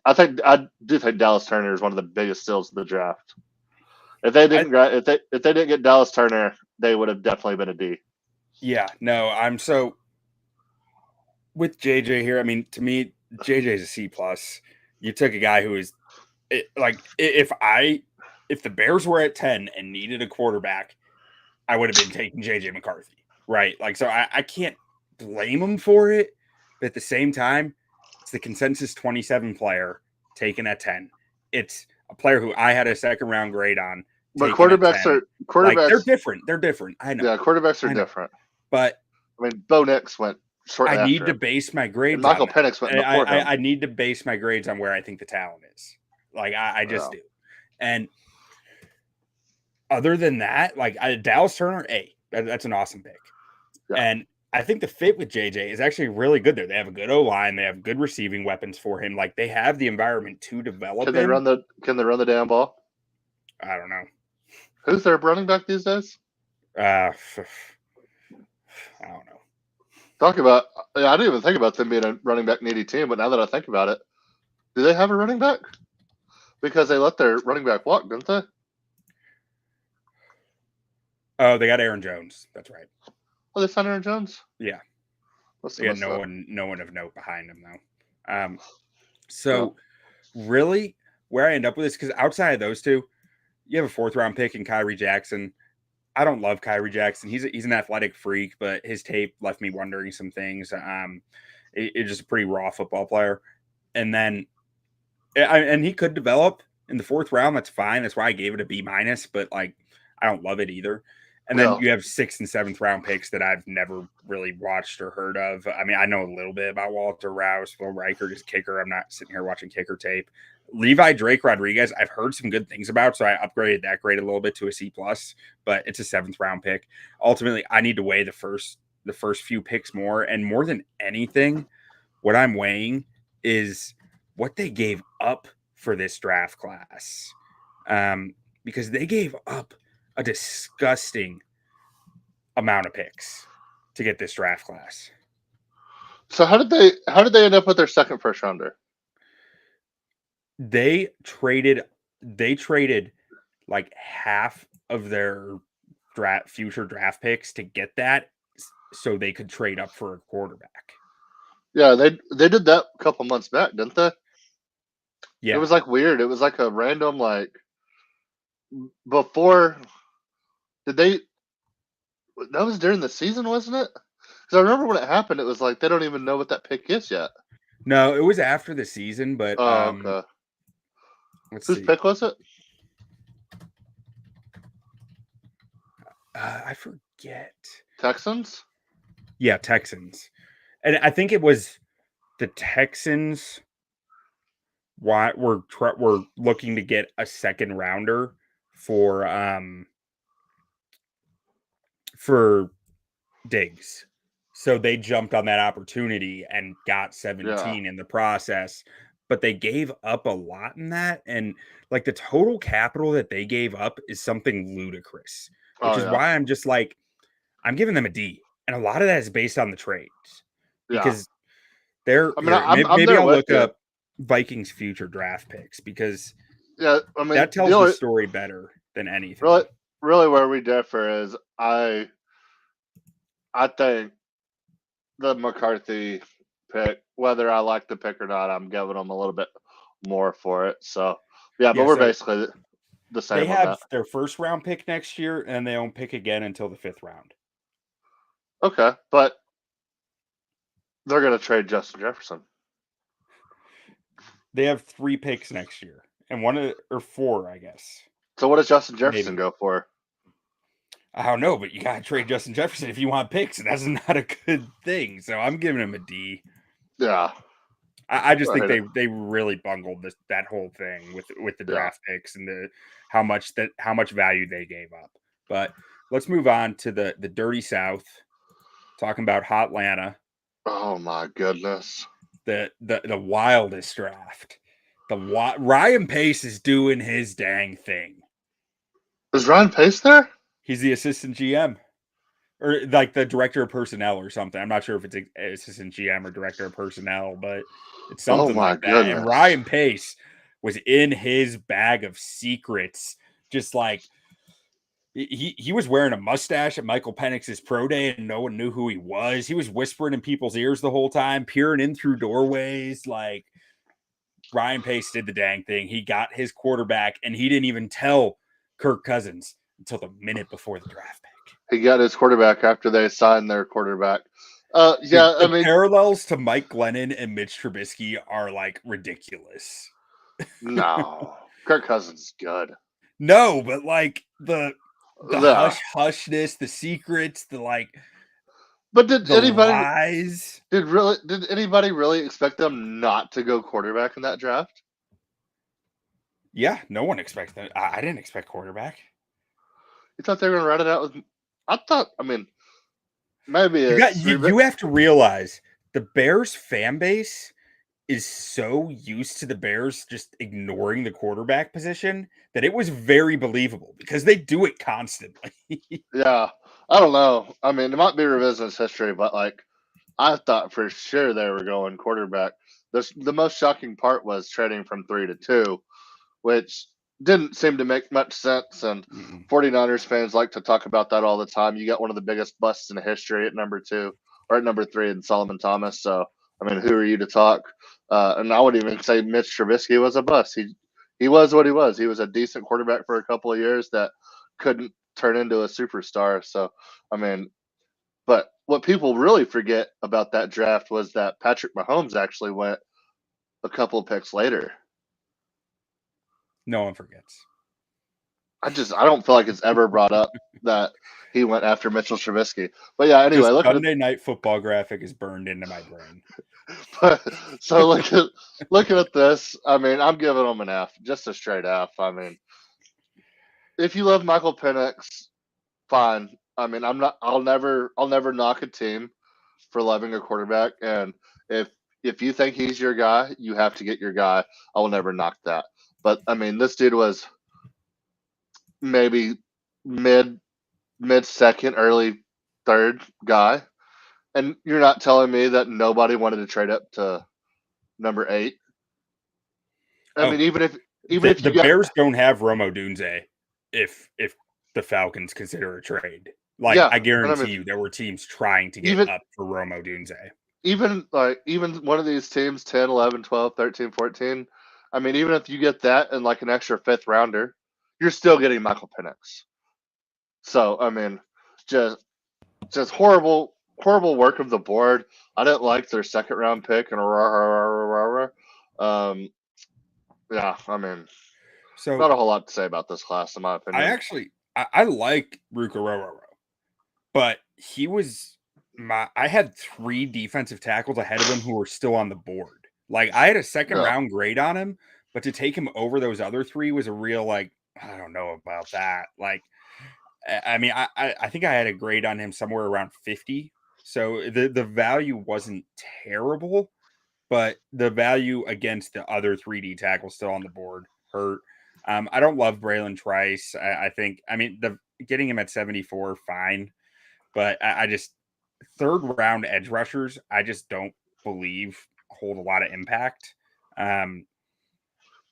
I do think Dallas Turner is one of the biggest steals of the draft. If they I, didn't if they didn't get Dallas Turner, they would have definitely been a D. yeah, no, I'm so with JJ here. I mean, to me, JJ is a C plus. You took a guy who is if the Bears were at 10 and needed a quarterback, I would have been taking JJ McCarthy, right? Like, so I can't blame him for it, but at the same time, it's the consensus 27 player taken at 10. It's a player who I had a second round grade on But taken at 10. Like, they're quarterbacks. different. They're different. I know. Yeah, quarterbacks are I know. different. But I mean, Bo Nix went shortly I need after to him, base my and grades Michael on that. Penix went before him. I need to base my grades on where I think the talent is. Like, I just do. And other than that, like Dallas Turner, that's an awesome pick. Yeah. And I think the fit with JJ is actually really good there. They have a good O-line. They have good receiving weapons for him. Like, they have the environment to develop Can they him. run the damn ball? I don't know. Who's their running back these days? I don't know. Talk about. I didn't even think about them being a running back needy team, but now that I think about it, do they have a running back? Because they let their running back walk, didn't they? Oh, they got Aaron Jones. That's right. Oh, they signed Aaron Jones. Yeah. Let's Yeah, no one of note behind him though. So really, where I end up with this, because outside of those two, you have a 4th round pick in Kyrie Jackson. I don't love Kyrie Jackson. He's an athletic freak, but his tape left me wondering some things. It's just a pretty raw football player, and then and he could develop in the 4th round. That's fine. That's why I gave it a B minus. But like, I don't love it either. And then you have 6th and 7th round picks that I've never really watched or heard of. I mean, I know a little bit about Walter Rouse, Phil Reichert is kicker. I'm not sitting here watching kicker tape. Levi Drake Rodriguez, I've heard some good things about, so I upgraded that grade a little bit to a C plus, but it's a 7th round pick. Ultimately, I need to weigh the first few picks more, and more than anything, what I'm weighing is what they gave up for this draft class, because they gave up a disgusting amount of picks to get this draft class. So how did they end up with their second first rounder? They traded like half of their future draft picks to get that, so they could trade up for a quarterback. Yeah, they did that a couple months back, didn't they? Yeah. It was like weird. It was like a random before. Did they? That was during the season, wasn't it? Because I remember when it happened, it was like they don't even know what that pick is yet. No, it was after the season, but okay. Whose pick was it? I forget. Texans? Yeah, Texans. And I think it was the Texans were looking to get a second rounder for Diggs. So they jumped on that opportunity and got 17 in the process. But they gave up a lot in that. And like, the total capital that they gave up is something ludicrous, which is why I'm just like, I'm giving them a D. And a lot of that is based on the trades, because maybe I'll look up Vikings future draft picks, because that tells the story better than anything. Really where we differ is I think the McCarthy pick, whether I like the pick or not, I'm giving them a little bit more for it. So but we're basically the same. They have their 1st round pick next year, and they don't pick again until the 5th round. Okay, but they're going to trade Justin Jefferson. They have 3 picks next year, and 4, I guess. So what does Justin Jefferson go for? I don't know, but you got to trade Justin Jefferson if you want picks, and that's not a good thing. So I'm giving him a D. Yeah. I just think they really bungled that whole thing with the draft picks and how much value they gave up. But let's move on to the dirty South, talking about Hotlanta. Oh my goodness. The wildest draft. Ryan Pace is doing his dang thing. Is Ryan Pace there? He's the assistant GM. or like the director of personnel or something. I'm not sure if it's assistant GM or director of personnel, but it's Oh something my like that. And goodness. Ryan Pace was in his bag of secrets, just like he was wearing a mustache at Michael Penix's pro day, and no one knew who he was. He was whispering in people's ears the whole time, peering in through doorways. Like Ryan Pace did the dang thing. He got his quarterback, and he didn't even tell Kirk Cousins until the minute before the draft pick. He got his quarterback after they signed their quarterback. Dude, Yeah, I the mean, parallels to Mike Glennon and Mitch Trubisky are like ridiculous. no. Kirk Cousins is good. No, but like the Yeah. hushness, the secrets, the like But did the lies. did anybody really expect them not to go quarterback in that draft? Yeah, no one expects that. I didn't expect quarterback. You thought they were gonna run it out with I mean, maybe You have to realize the Bears fan base is so used to the Bears just ignoring the quarterback position that it was very believable because they do it constantly. Yeah. I don't know. I mean, it might be revisionist history, but like I thought for sure they were going quarterback. The most shocking part was trading from 3 to 2, which didn't seem to make much sense. And Mm-mm. 49ers fans like to talk about that all the time. You got one of the biggest busts in history at number 2 or at number 3 in Solomon Thomas. So, I mean, who are you to talk? And I would even say Mitch Trubisky was a bust. He was what he was. He was a decent quarterback for a couple of years that couldn't turn into a superstar. So, I mean, but what people really forget about that draft was that Patrick Mahomes actually went a couple of picks later. No one forgets. I don't feel like it's ever brought up that he went after Mitchell Trubisky. But yeah, anyway, Just Sunday Night Football graphic is burned into my brain. so looking at this, I mean, I'm giving him an F, just a straight F. I mean, if you love Michael Penix, fine. I mean, I'll never knock a team for loving a quarterback, and if you think he's your guy, you have to get your guy. I will never knock that. But I mean, this dude was maybe mid second, early third guy, and you're not telling me that nobody wanted to trade up to number 8. I mean, even if The you got Bears don't have Romo Dunze if the Falcons consider a trade. Like yeah, I and I guarantee mean, you there were teams trying to get even up for Romo Dunze. even one of these teams 10, 11, 12, 13, 14. I mean, even if you get that and like an extra 5th rounder, you're still getting Michael Penix. So, I mean, just horrible work of the board. I didn't like their 2nd round pick and yeah, I mean, So not a whole lot to say about this class in my opinion. I like Ruka Rororo, but he was I had 3 defensive tackles ahead of him who were still on the board. Like I had a 2nd Yeah. round grade on him, but to take him over those other 3 was a real like I don't know about that. Like I mean I think I had a grade on him somewhere around 50. So the value wasn't terrible, but the value against the other 3D tackles still on the board hurt. I don't love Braylon Trice. I think, I mean, getting him at 74, fine, but I just 3rd round edge rushers, I just don't believe hold a lot of impact.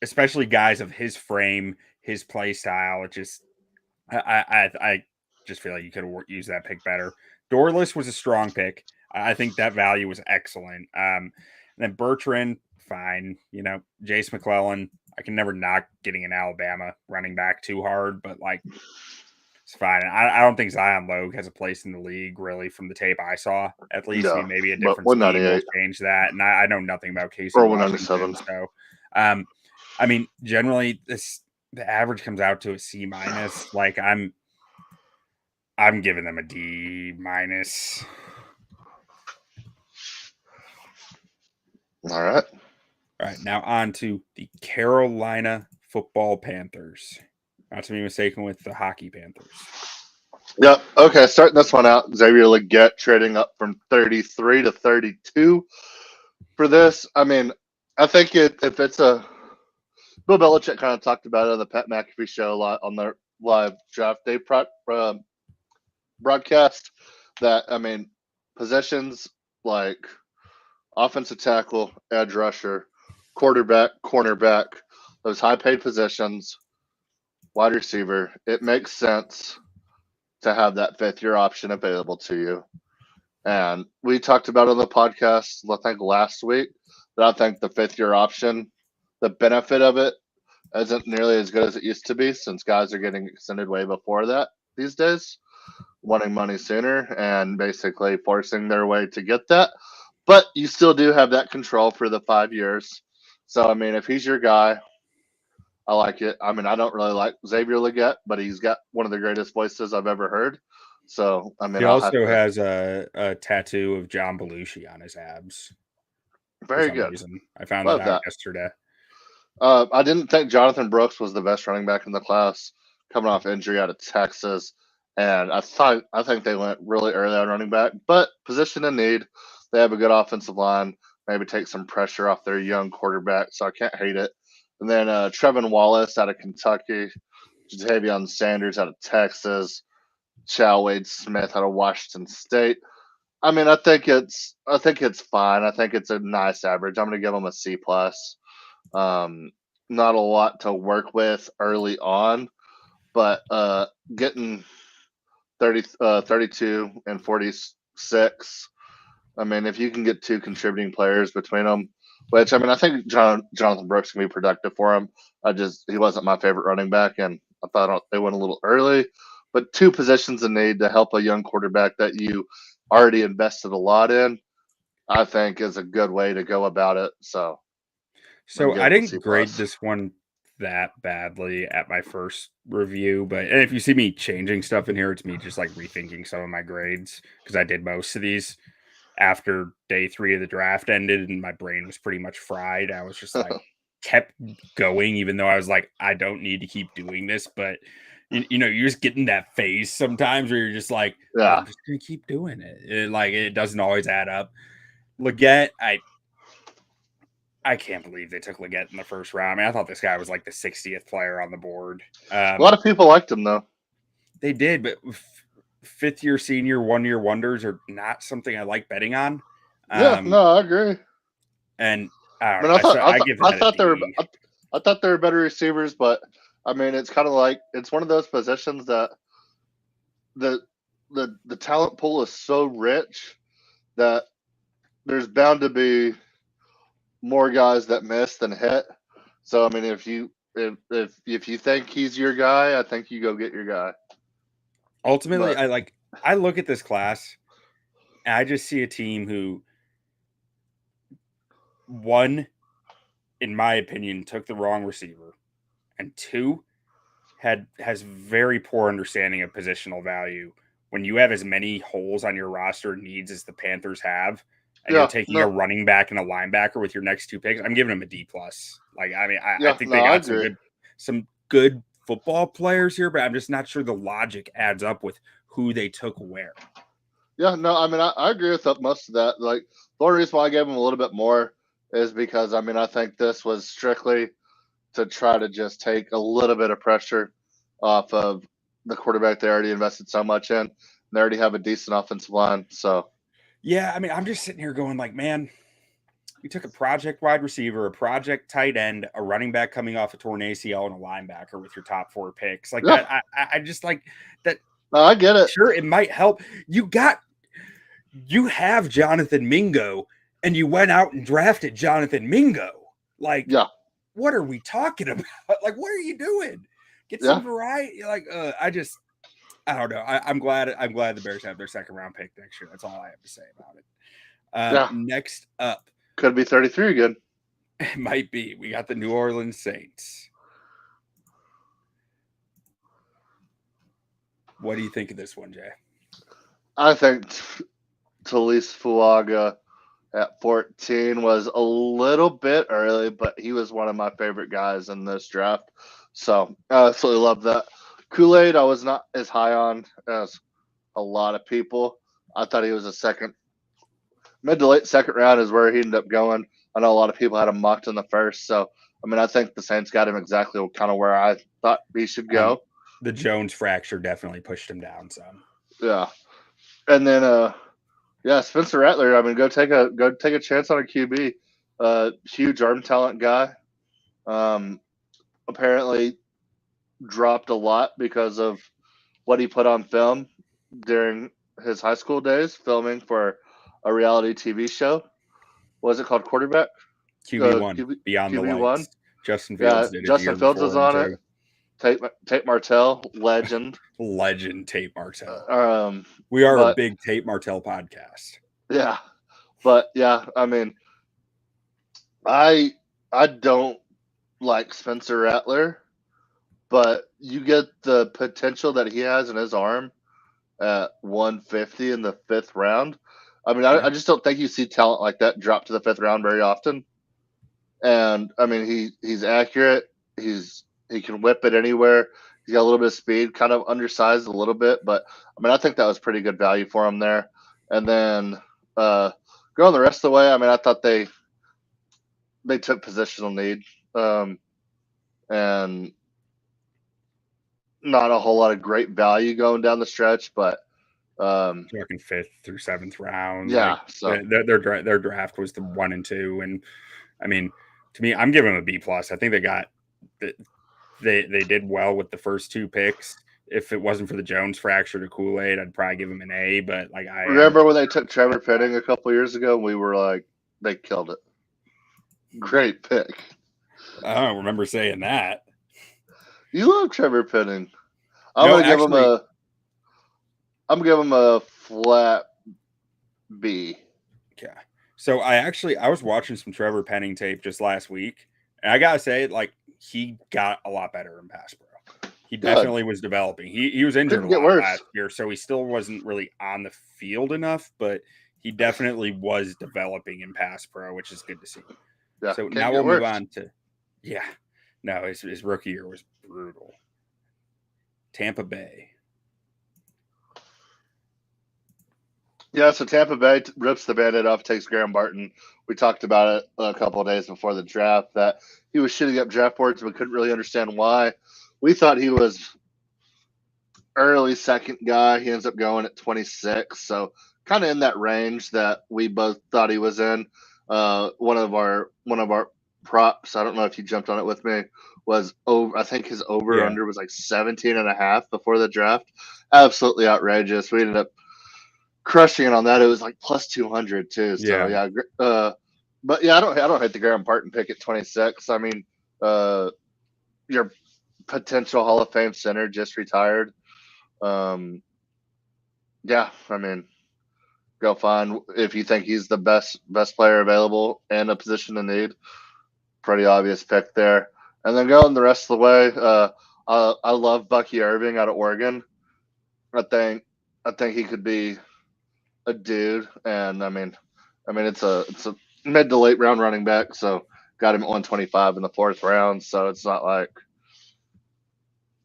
Especially guys of his frame, his play style. It just, I just feel like you could have used that pick better. Dorless was a strong pick. I think that value was excellent. And then Bertrand, fine. You know, Jace McClellan, I can never knock getting an Alabama running back too hard, but like it's fine. I don't think Zion Logue has a place in the league really from the tape I saw. At least, I mean, maybe a but different scheme will 198 change that. And I know nothing about Casey or Washington. 197. So, I mean, generally the average comes out to a C minus. Like I'm giving them a D minus. All right. All right, now on to the Carolina Football Panthers. Not to be mistaken with the Hockey Panthers. Yep. Okay, starting this one out, Xavier Legette trading up from 33 to 32 for this. I mean, I think if it's a Bill Belichick kind of talked about it on the Pat McAfee show a lot on their live draft day broadcast that, I mean, positions like offensive tackle, edge rusher, quarterback, cornerback, those high paid positions, wide receiver, it makes sense to have that fifth year option available to you. And we talked about it on the podcast, I think last week, that I think the fifth year option, the benefit of it isn't nearly as good as it used to be since guys are getting extended way before that these days, wanting money sooner and basically forcing their way to get that. But you still do have that control for the 5 years. So, I mean, if he's your guy, I like it. I mean, I don't really like Xavier Leggett, but he's got one of the greatest voices I've ever heard. So, I mean, He I'll have also to. has a tattoo of John Belushi on his abs for Very some good. reason. I found that Love out that. yesterday. I didn't think Jonathan Brooks was the best running back in the class, coming off injury out of Texas, and I think they went really early on running back. But position in need, they have a good offensive line. Maybe take some pressure off their young quarterback, so I can't hate it. And then Trevin Wallace out of Kentucky, Jatavion Sanders out of Texas, Chow Wade Smith out of Washington State. I mean, I think it's fine. I think it's a nice average. I'm going to give them a C plus. Um, Not a lot to work with early on, but getting 32 and 46. I mean, if you can get two contributing players between them, which I mean, I think Jonathan Brooks can be productive for him. He wasn't my favorite running back, and I thought they went a little early. But two positions in need to help a young quarterback that you already invested a lot in, I think is a good way to go about it. So I'm So gonna I give them a C didn't grade plus. this one that badly at my first review, but and if you see me changing stuff in here, it's me just like rethinking some of my grades because I did most of these after day 3 of the draft ended and my brain was pretty much fried. I was just like kept going, even though I was like, I don't need to keep doing this, but you know, you just get in that phase sometimes where you're just like, oh, Yeah. I'm just gonna keep doing it. Like it doesn't always add up. Leggett, I can't believe they took Leggett in the first round. I mean, I thought this guy was like the 60th player on the board. A lot of people liked him though. They did, but fifth year senior, 1 year wonders are not something I like betting on. Yeah, no, I agree. And I I don't mean, know. I give I that a thought they were, D. I thought they were better receivers, but I mean, it's kind of like it's one of those positions that the the talent pool is so rich that there's bound to be more guys that miss than hit. So I mean, if you think he's your guy, I think you go get your guy. Ultimately, But I look at this class and I just see a team who, one, in my opinion, took the wrong receiver, and two, has very poor understanding of positional value. When you have as many holes on your roster needs as the Panthers have, and you're yeah, taking a no, running back and a linebacker with your next two picks, I'm giving them a D plus. Like, I mean, I yeah, think no, they I got agree. some good football players here, but I'm just not sure the logic adds up with who they took where. Yeah, no, I mean, I agree with most of that. Like, the only reason why I gave him a little bit more is because, I mean, I think this was strictly to try to just take a little bit of pressure off of the quarterback they already invested so much in. They already have a decent offensive line. So, Yeah, I mean, I'm just sitting here going like, man, you took a project wide receiver, a project tight end, a running back coming off a torn ACL, and a linebacker with your top 4 picks. Like yeah, that, I just like that. no, I get it. Sure, it might help. You have Jonathan Mingo, and you went out and drafted Jonathan Mingo. Like, Yeah, what are we talking about? Like, what are you doing? Get yeah, some variety. Like, I don't know. I'm glad the Bears have their second round pick next year. That's all I have to say about it. yeah. Next up, Could be 33 again. it might be. We got the New Orleans Saints. What do you think of this one, Jay? I think Talise Fuaga at 14 was a little bit early, but he was one of my favorite guys in this draft. So I absolutely love that. Kool-Aid, I was not as high on as a lot of people. I thought he was a mid to late second round is where he ended up going. I know a lot of people had him mocked in the first. So, I mean, I think the Saints got him exactly kind of where I thought he should go. The Jones fracture definitely pushed him down some. Yeah. And then yeah, Spencer Rattler. I mean, go take a chance on a QB. Huge arm talent guy. Um, apparently dropped a lot because of what he put on film during his high school days, filming for a reality TV show. What was it called? Quarterback. QB1, Beyond the QB one. Lights. Justin Yeah, Fields did it the Justin year Fields was before him on it. too. Tate Martell, legend. Legend Tate Martell. Um, We are a but big Tate Martell podcast. yeah, but yeah, I mean, I don't like Spencer Rattler, but you get the potential that he has in his arm at 150 in the fifth round. I mean, Yeah. I just don't think you see talent like that drop to the fifth round very often. And I mean, he's accurate. He can whip it anywhere. He's got a little bit of speed, kind of undersized a little bit, but I mean, I think that was pretty good value for him there. And then going the rest of the way, I mean, I thought they took positional need, and not a whole lot of great value going down the stretch, but Talking fifth through seventh round. yeah. Like So their draft was the 1 and 2, and I mean, to me, I'm giving them a B plus. I think they did well with the first 2 picks. If it wasn't for the Jones fracture to Kool-Aid, I'd probably give them an A. But like remember when they took Trevor Penning a couple years ago? We were like, they killed it. Great pick. I don't remember saying that. You love Trevor Penning. I'm gonna give him a flat B. Yeah. So I was watching some Trevor Penning tape just last week, and I gotta say, like, he got a lot better in pass pro. He definitely was developing. He was injured a lot last year, so he still wasn't really on the field enough, but he definitely was developing in pass pro, which is good to see. Yeah, so now we'll move on to his rookie year was brutal. Tampa Bay. Yeah, so Tampa Bay rips the Band-Aid off, takes Graham Barton. We talked about it a couple of days before the draft that he was shitting up draft boards, but couldn't really understand why. We thought he was early second guy. He ends up going at 26, so kind of in that range that we both thought he was in. One of our props, I don't know if you jumped on it with me, was over. I think his over under was like 17.5 before the draft. Absolutely outrageous. We ended up crushing it on that. It was like plus 200 too. So yeah. But yeah, I don't hate the Graham Barton pick at 26. I mean, your potential Hall of Fame center just retired. Yeah, I mean, go find if you think he's the best player available and a position in need. Pretty obvious pick there. And then going the rest of the way, I love Bucky Irving out of Oregon. I think he could be a dude, and I mean it's a mid to late round running back, so got him at 125 in the 4th round, so it's not like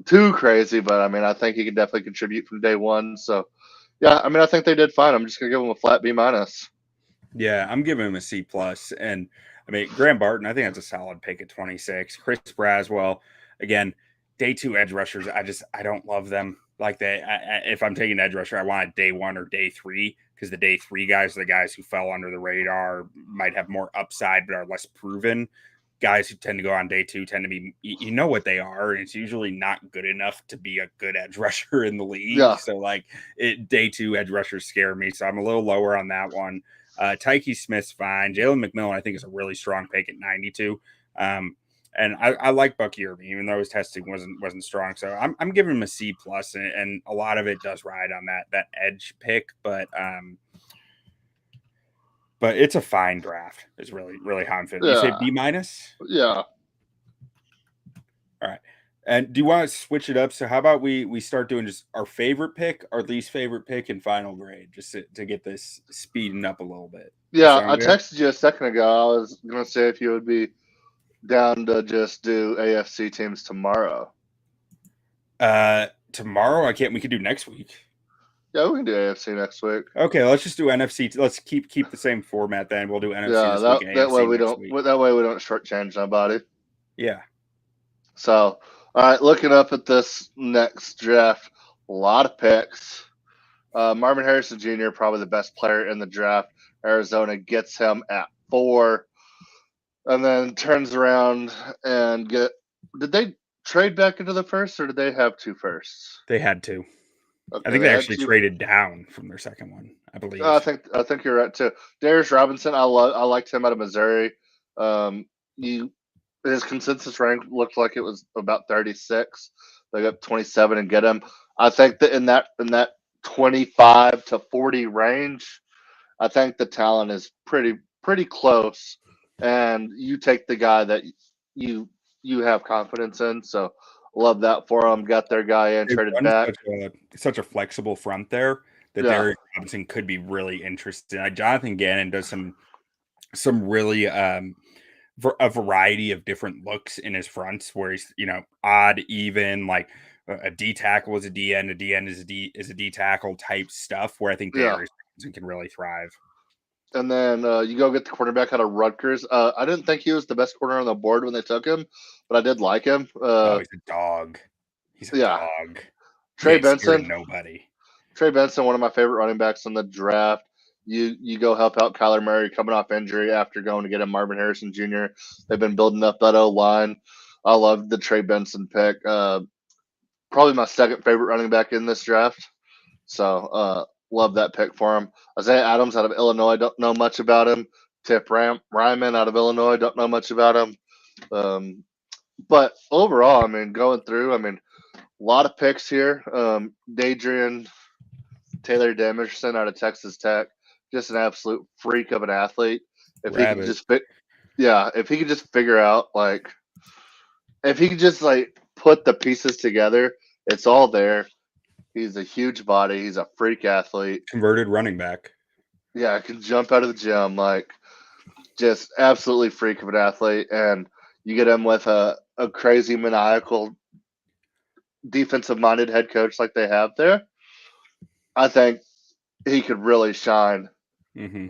too crazy, but I mean I think he can definitely contribute from day one. So yeah, I mean I think they did fine. I'm just gonna give him a flat B minus. Yeah, I'm giving him a C plus, and I mean Graham Barton, I think that's a solid pick at 26. Chris Braswell, again, day 2 edge rushers. I don't love them like that. If I'm taking edge rusher, I want a day 1 or day 3 because the day 3 guys are the guys who fell under the radar, might have more upside but are less proven. Guys who tend to go on day 2 tend to be, you know what they are, and it's usually not good enough to be a good edge rusher in the league. Yeah. So like day 2 edge rushers scare me, so I'm a little lower on that one. Tyke Smith's fine. Jalen McMillan, I think, is a really strong pick at 92. And I like Bucky Irving, even though his testing wasn't strong. So I'm giving him a C plus, and a lot of it does ride on that edge pick, but it's a fine draft. It's really how I'm feeling. Yeah. You say B minus? Yeah. All right. And do you want to switch it up? So how about we start doing just our favorite pick, our least favorite pick, and final grade, just to get this speeding up a little bit. Yeah, I texted you a second ago. I was going to say if you would be down to just do AFC teams tomorrow. Tomorrow I can't. We could do next week. Yeah, we can do AFC next week. Okay, let's just do NFC. Let's keep the same format then. We'll do NFC this week. That way we don't. Week. That way we don't shortchange nobody. Yeah. So, all right, looking up at this next draft, a lot of picks. Marvin Harrison Jr., probably the best player in the draft. Arizona gets him at 4, and then turns around and did they trade back into the first, or did they have 2 firsts? They had to. Okay, I think they had actually 2. traded down from their second one, I believe. I think you're right too. Darius Robinson, I liked him out of Missouri. His consensus rank looked like it was about 36. They got 27 and get him. I think that in that 25 to 40 range, I think the talent is pretty close, and you take the guy that you you have confidence in. So love that for them. Got their guy in, They traded run back. such a flexible front there that Yeah, Darius Robinson could be really interesting. Jonathan Gannon does some really a variety of different looks in his fronts where he's odd, even, like a D tackle is a DN, a DN is a D tackle type stuff where I think yeah. Darius Robinson can really thrive. And then you go get the quarterback out of Rutgers. I didn't think he was the best corner on the board when they took him, but I did like him. Oh, he's a dog. He's a Yeah, dog. He Trey ain't scared of Benson. nobody. Trey Benson, one of my favorite running backs in the draft. You go help out Kyler Murray coming off injury after going to get him Marvin Harrison Jr. They've been building up that O line. I love the Trey Benson pick. Probably my second favorite running back in this draft. So love that pick for him. Isaiah Adams out of Illinois, don't know much about him. Tip Ryman out of Illinois, don't know much about him. But overall, I mean, going through, I mean, a lot of picks here. Dadrian Taylor Demerson out of Texas Tech, just an absolute freak of an athlete. If he could Rabbit. just if he could just figure out, like, if he could just like put the pieces together, it's all there. He's a huge body. He's a freak athlete. Converted running back. Yeah, I can jump out of the gym, like, just absolutely freak of an athlete. And you get him with a crazy maniacal defensive minded head coach like they have there. I think he could really shine Mm-hmm.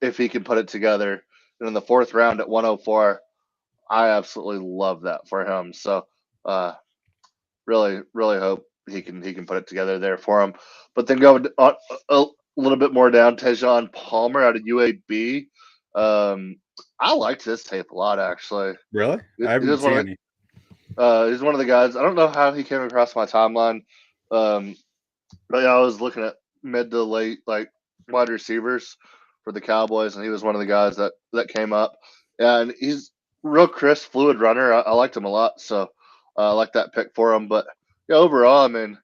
if he can put it together. And in the 4th round at 104, I absolutely love that for him. So really hope he can put it together there for him. But then go a little bit more down, Tejon Palmer out of UAB. I liked his tape a lot, actually. Really? I He haven't was one seen of any. he's one of the guys. I don't know how he came across my timeline, but yeah, I was looking at mid to late like wide receivers for the Cowboys, and he was one of the guys that came up. And he's real crisp, fluid runner. I liked him a lot, so I like that pick for him. But yeah, overall, I mean,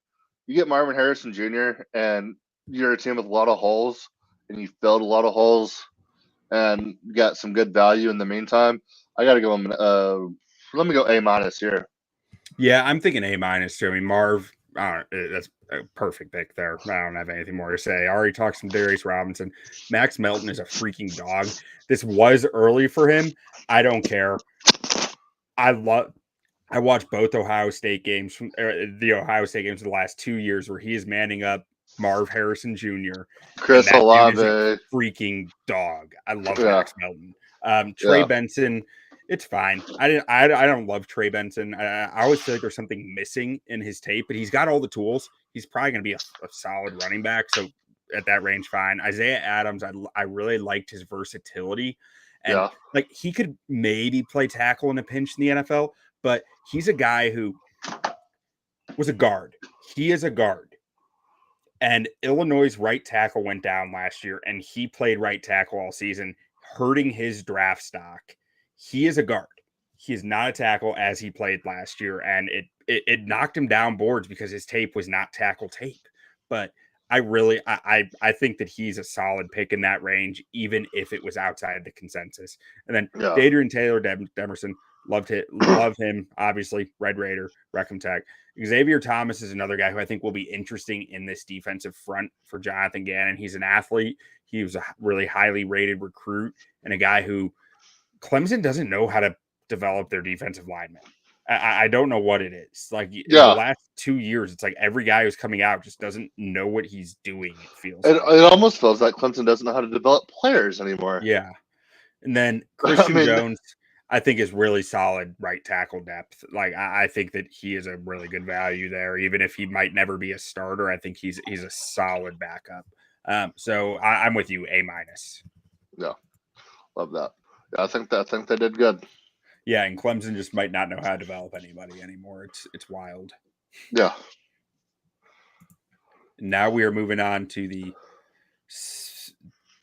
you get Marvin Harrison Jr. and you're a team with a lot of holes, and you filled a lot of holes, and got some good value in the meantime. I got to go. Let me go A- here. Yeah, I'm thinking A- too. I mean, Marv, that's a perfect pick there. I don't have anything more to say. I already talked some Darius Robinson. Max Melton is a freaking dog. This was early for him. I don't care. I watched both Ohio State games from the Ohio State games of the last 2 years where he is manning up Marv Harrison Jr. And Chris that dude is a Olave. freaking dog. I love Yeah, Max Melton. Trey yeah. Benson, it's fine. I don't love Trey Benson. I always feel like there's something missing in his tape, but he's got all the tools. He's probably going to be a solid running back. So at that range, fine. Isaiah Adams, I really liked his versatility. And Yeah. like he could maybe play tackle in a pinch in the NFL, but he's a guy who was a guard. He is a guard. And Illinois' right tackle went down last year, and he played right tackle all season, hurting his draft stock. He is a guard. He is not a tackle as he played last year, and it knocked him down boards because his tape was not tackle tape. But I think that he's a solid pick in that range, even if it was outside the consensus. And then Yeah. Dadrian Taylor Demerson, love him, obviously. Red Raider, Wreckham Tech. Xavier Thomas is another guy who I think will be interesting in this defensive front for Jonathan Gannon. He's an athlete. He was a really highly rated recruit and a guy who Clemson doesn't know how to develop their defensive linemen. I don't know what it is. Like in the last 2 years, it's like every guy who's coming out just doesn't know what he's doing. It feels It almost feels like Clemson doesn't know how to develop players anymore. Yeah. And then Christian Jones, I think is really solid right tackle depth. Like I think that he is a really good value there, even if he might never be a starter. I think he's a solid backup. So I'm with you, A minus. Yeah, love that. Yeah, I think they did good. Yeah, and Clemson just might not know how to develop anybody anymore. It's wild. Yeah. Now we are moving on to the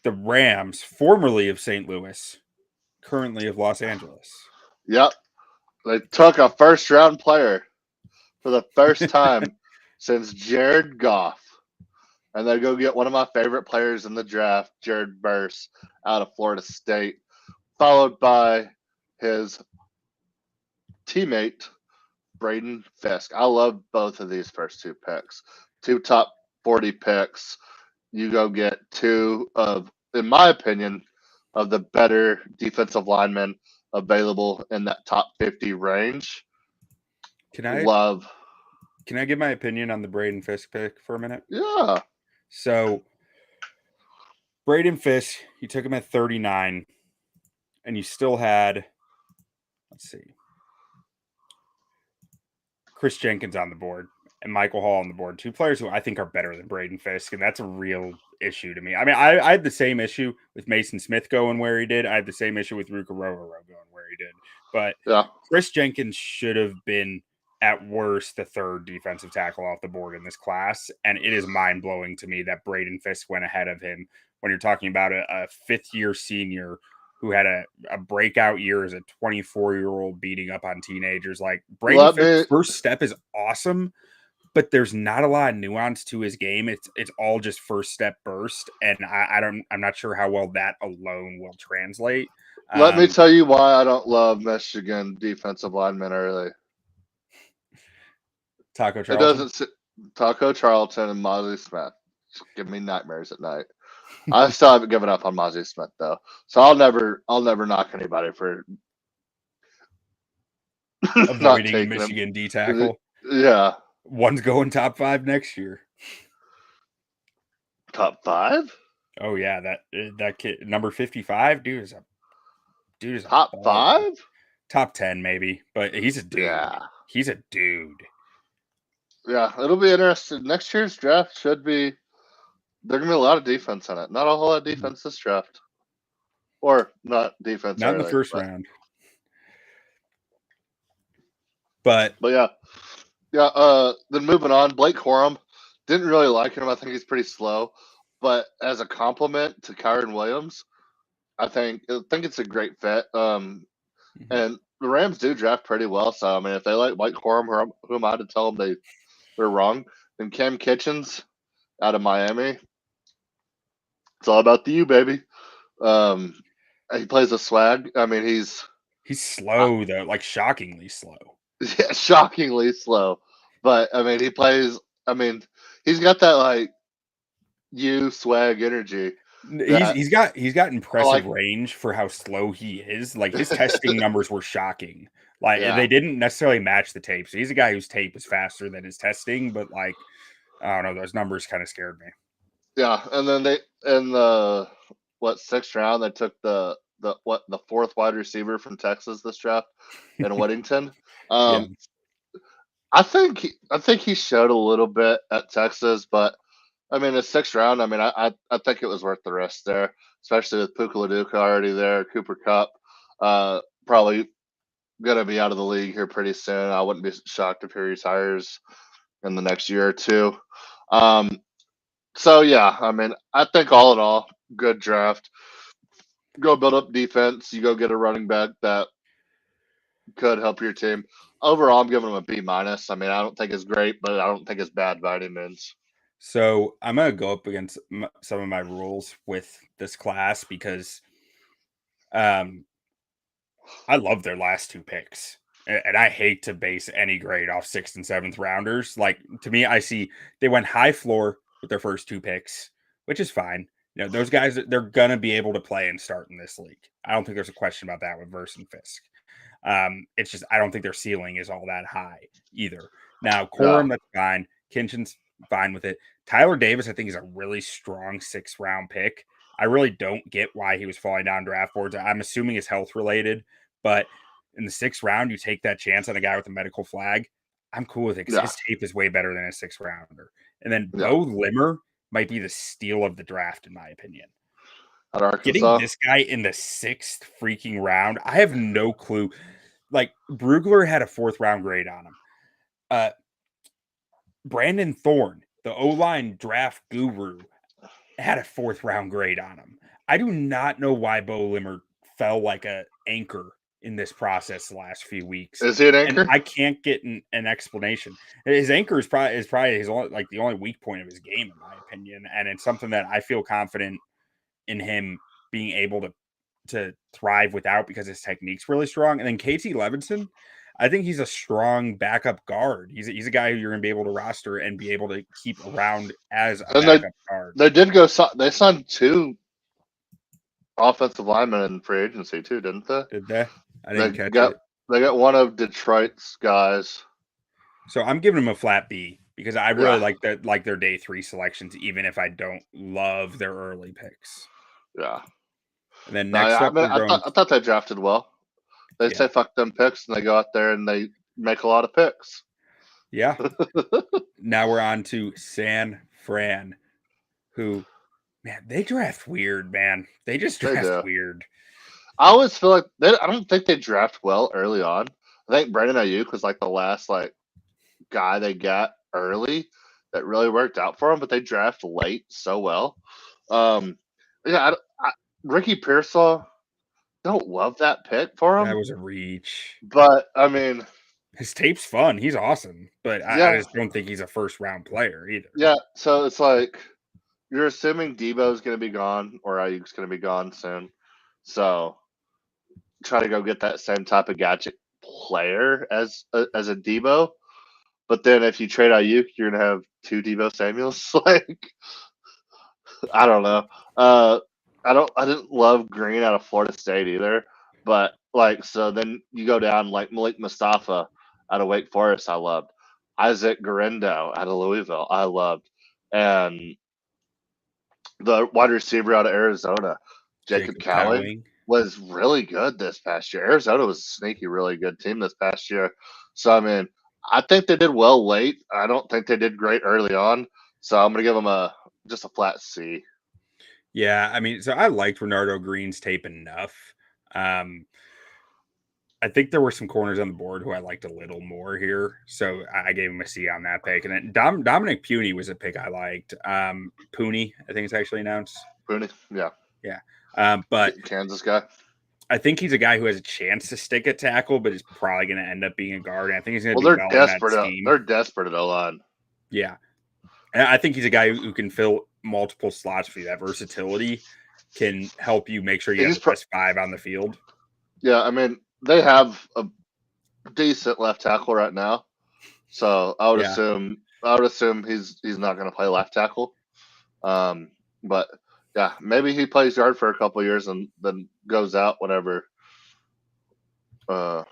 Rams, formerly of St. Louis, currently of Los Angeles. Yep. They took a first round player for the first time since Jared Goff. And they go get one of my favorite players in the draft, Jared Verse, out of Florida State, followed by his teammate, Braden Fisk. I love both of these first two picks. Two top 40 picks. You go get two of, in my opinion, of the better defensive linemen available in that top 50 range. Can I give my opinion on the Braden Fisk pick for a minute? Yeah. So Braden Fisk, you took him at 39, and you still had, let's see, Chris Jenkins on the board and Michael Hall on the board. Two players who I think are better than Braden Fisk, and that's a real issue to me. I mean, I had the same issue with Mason Smith going where he did. I had the same issue with Ruka Rororo going where he did. But Chris Jenkins should have been, at worst, the third defensive tackle off the board in this class. And it is mind-blowing to me that Braden Fisk went ahead of him when you're talking about a fifth-year senior who had a breakout year as a 24-year-old beating up on teenagers. Like, Braden Fisk's first step is awesome, but there's not a lot of nuance to his game. It's all just first step burst, and I'm not sure how well that alone will translate. Let me tell you why I don't love Michigan defensive linemen early. Taco Charlton? Taco Charlton and Mozzie Smith give me nightmares at night. I still haven't given up on Mozzie Smith though, so I'll never knock anybody for avoiding a Michigan D tackle. Yeah, one's going top 5 next year. Top 5? Oh yeah, that kid number 55, dude is a top 5, top 10 maybe, but he's a dude. Yeah, he's a dude. Yeah, it'll be interesting. Next year's draft should be. There's gonna be a lot of defense in it. Not a whole lot of defense this draft, or not defense. Not early, in the first round. But yeah. Then moving on, Blake Corum, didn't really like him. I think he's pretty slow, but as a compliment to Kyron Williams, I think it's a great fit. And the Rams do draft pretty well. So I mean, if they like Blake Corum, who am I to tell them they're wrong? And Cam Kitchens out of Miami, it's all about the U, baby. He plays a swag. I mean, he's slow though, like shockingly slow. Yeah, shockingly slow. But I mean, he plays. I mean, he's got that like U swag energy. He's got impressive range for how slow he is. Like his testing numbers were shocking. Like they didn't necessarily match the tape. So he's a guy whose tape is faster than his testing, but like I don't know, those numbers kind of scared me. Yeah, and then they in the 6th round they took the fourth wide receiver from Texas this draft in Whittington. I think he showed a little bit at Texas, but I mean, the 6th round. I mean, I think it was worth the risk there, especially with Puka Laduka already there. Cooper Kupp, probably gonna be out of the league here pretty soon. I wouldn't be shocked if he retires in the next year or two. So yeah, I mean, I think all in all, good draft. Go build up defense. You go get a running back that could help your team. Overall, I'm giving him a B minus. I mean, I don't think it's great, but I don't think it's bad by any means. So I'm going to go up against some of my rules with this class because I love their last 2 picks. And I hate to base any grade off 6th and 7th rounders. Like, to me, I see they went high floor with their first 2 picks, which is fine. You know, those guys, they're going to be able to play and start in this league. I don't think there's a question about that with Verse and Fisk. It's just I don't think their ceiling is all that high either. Now, Corum, that's fine. Kitchen's fine with it. Tyler Davis, I think, is a really strong 6th round pick. I really don't get why he was falling down draft boards. I'm assuming it's health related, But in the 6th round, you take that chance on a guy with a medical flag. I'm cool with it because his tape is way better than a 6th rounder. And then Bo Limmer might be the steal of the draft, in my opinion. At Arkansas. Getting this guy in the 6th freaking round, I have no clue. Like, Brugler had a 4th round grade on him. Brandon Thorne, the O-line draft guru, had a 4th round grade on him. I do not know why Bo Limmer fell like an anchor in this process the last few weeks. Is he an anchor? And I can't get an explanation. His anchor is probably his only, like, the only weak point of his game, in my opinion. And it's something that I feel confident in him being able to thrive without, because his technique's really strong. And then KT Levinson, I think he's a strong backup guard. He's a guy who you're going to be able to roster and be able to keep around as a backup guard. They did they signed 2 offensive linemen in free agency too, didn't they? Did they? I didn't catch it. They got one of Detroit's guys. So I'm giving them a flat B because I really like their day 3 selections, even if I don't love their early picks. Yeah. And then next up, I thought they drafted well. They say fuck them picks, and they go out there and they make a lot of picks. Yeah. Now we're on to San Fran, who, man, they draft weird, man. They just draft weird. I always feel like I don't think they draft well early on. I think Brandon Ayuk was like the last guy they got early that really worked out for them, but they draft late so well. Ricky Pearsall, don't love that pick for him. That was a reach. But I mean, his tape's fun. He's awesome, but I just don't think he's a 1st round player either. Yeah, so it's like you're assuming Debo's going to be gone or Ayuk's going to be gone soon. So try to go get that same type of gadget player as a Debo. But then if you trade Ayuk, you're going to have 2 Debo Samuels. I don't know. I didn't love Green out of Florida State either. But so then you go down like Malik Mustafa out of Wake Forest, I loved. Isaac Guerrero out of Louisville, I loved. And the wide receiver out of Arizona, Jacob Cowing, was really good this past year. Arizona was a sneaky, really good team this past year. So, I mean, I think they did well late. I don't think they did great early on. So I'm going to give them just a flat C. Yeah, I mean, so I liked Renardo Green's tape enough. I think there were some corners on the board who I liked a little more here. So I gave him a C on that pick. And then Dominic Puney was a pick I liked. Puney, I think it's actually announced. Puney, yeah. Yeah. But Kansas guy. I think he's a guy who has a chance to stick at tackle, but is probably going to end up being a guard. And I think he's going to be desperate. They're desperate at O-line. Yeah. And I think he's a guy who can fill multiple slots for you. That versatility can help you make sure you have the best 5 on the field. Yeah, I mean, they have a decent left tackle right now, so I would assume he's not going to play left tackle. But yeah, maybe he plays guard for a couple of years and then goes out whenever. I'm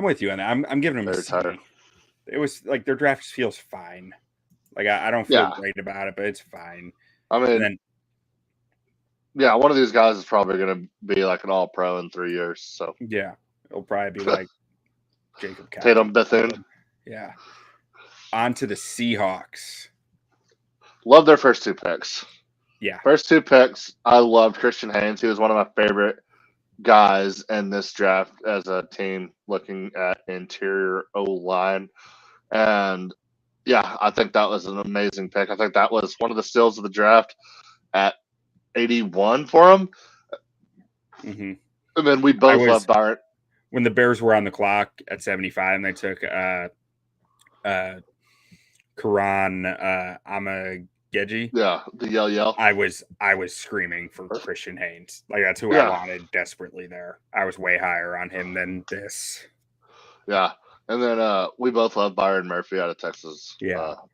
with you on that. I'm giving him a C. It was like their draft feels fine. Like I don't feel great about it, but it's fine. I mean, one of these guys is probably going to be like an All-Pro in 3 years. So yeah. It'll probably be like Jacob Tatum Bethune. Yeah. On to the Seahawks. Love their first 2 picks. Yeah. First 2 picks, I loved Christian Haynes. He was one of my favorite guys in this draft as a team looking at interior O-line. And, yeah, I think that was an amazing pick. I think that was one of the steals of the draft at 81 for him. Mm-hmm. And then we both love Byron. When the Bears were on the clock at 75 and they took Karan Amageji. Yeah, the yell. I was screaming for Christian Haynes. Like that's who I wanted desperately there. I was way higher on him than this. Yeah. And then we both love Byron Murphy out of Texas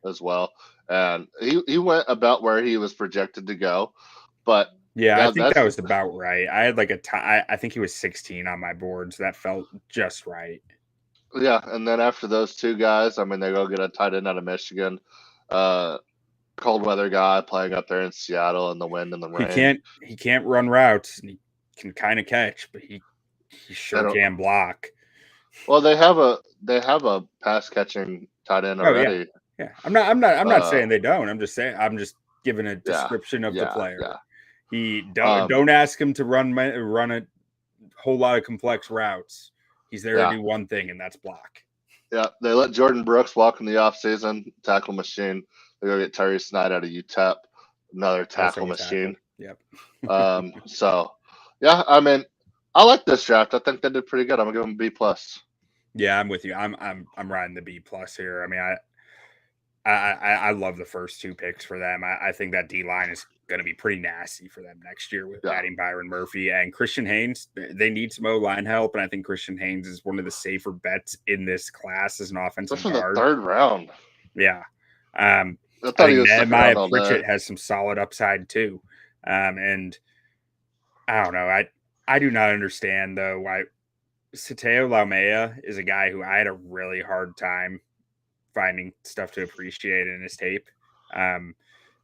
as well. And he went about where he was projected to go. But I think that was about right. I had like I think he was 16 on my board, so that felt just right. Yeah, and then after those 2 guys, I mean, they go get a tight end out of Michigan. Cold weather guy playing up there in Seattle in the wind and the rain. He can't run routes. And he can kind of catch, but he He sure can block. Well, they have a pass catching tight end already. Yeah. I'm not saying they don't. I'm just giving a description of the player. Yeah. He don't ask him to run a whole lot of complex routes. He's there to do one thing, and that's block. Yeah, they let Jordan Brooks walk in the offseason, tackle machine. They go get Terry Snide out of UTEP, another tackle machine. Yep. So, yeah, I mean, I like this draft. I think they did pretty good. I'm gonna give them B plus. Yeah, I'm with you. I'm riding the B plus here. I mean, I love the first two picks for them. I think that D line is going to be pretty nasty for them next year with adding Byron Murphy and Christian Haynes. They need some O-line help, and I think Christian Haynes is one of the safer bets in this class as an offensive guard. The third round. Yeah. I thought he was Nehemiah Pritchett has some solid upside too. And I don't know. I do not understand though why Sateo Laumea is a guy who I had a really hard time finding stuff to appreciate in his tape.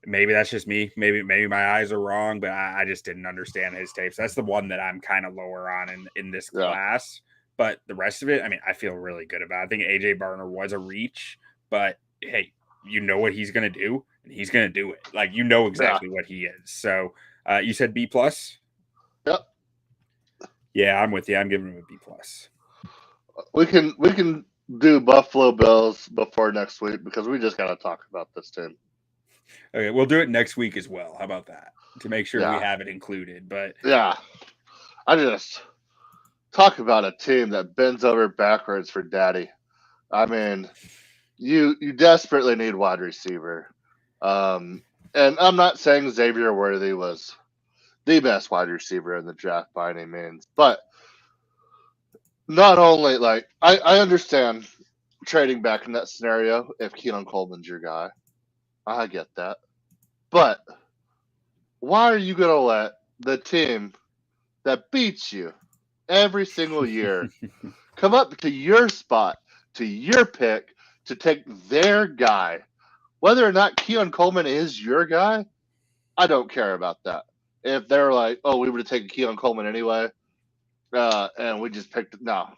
Maybe that's just me. Maybe my eyes are wrong, but I just didn't understand his tapes. That's the one that I'm kind of lower on in this class. But the rest of it, I mean, I feel really good about. I think AJ Barner was a reach, but hey, you know what he's going to do, and he's going to do it. Like, you know exactly what he is. So you said B plus? Yep. Yeah, I'm with you. I'm giving him a B plus. We can do Buffalo Bills before next week because we just got to talk about this team. Okay, we'll do it next week as well. How about that? To make sure we have it included. But yeah, I just talk about a team that bends over backwards for daddy. I mean, you desperately need wide receiver. And I'm not saying Xavier Worthy was the best wide receiver in the draft by any means, but not only like I understand trading back in that scenario if Keelan Coleman's your guy. I get that. But why are you going to let the team that beats you every single year come up to your spot, to your pick, to take their guy? Whether or not Keelan Coleman is your guy, I don't care about that. If they're like, oh, we would have taken Keelan Coleman anyway, and we just picked – no.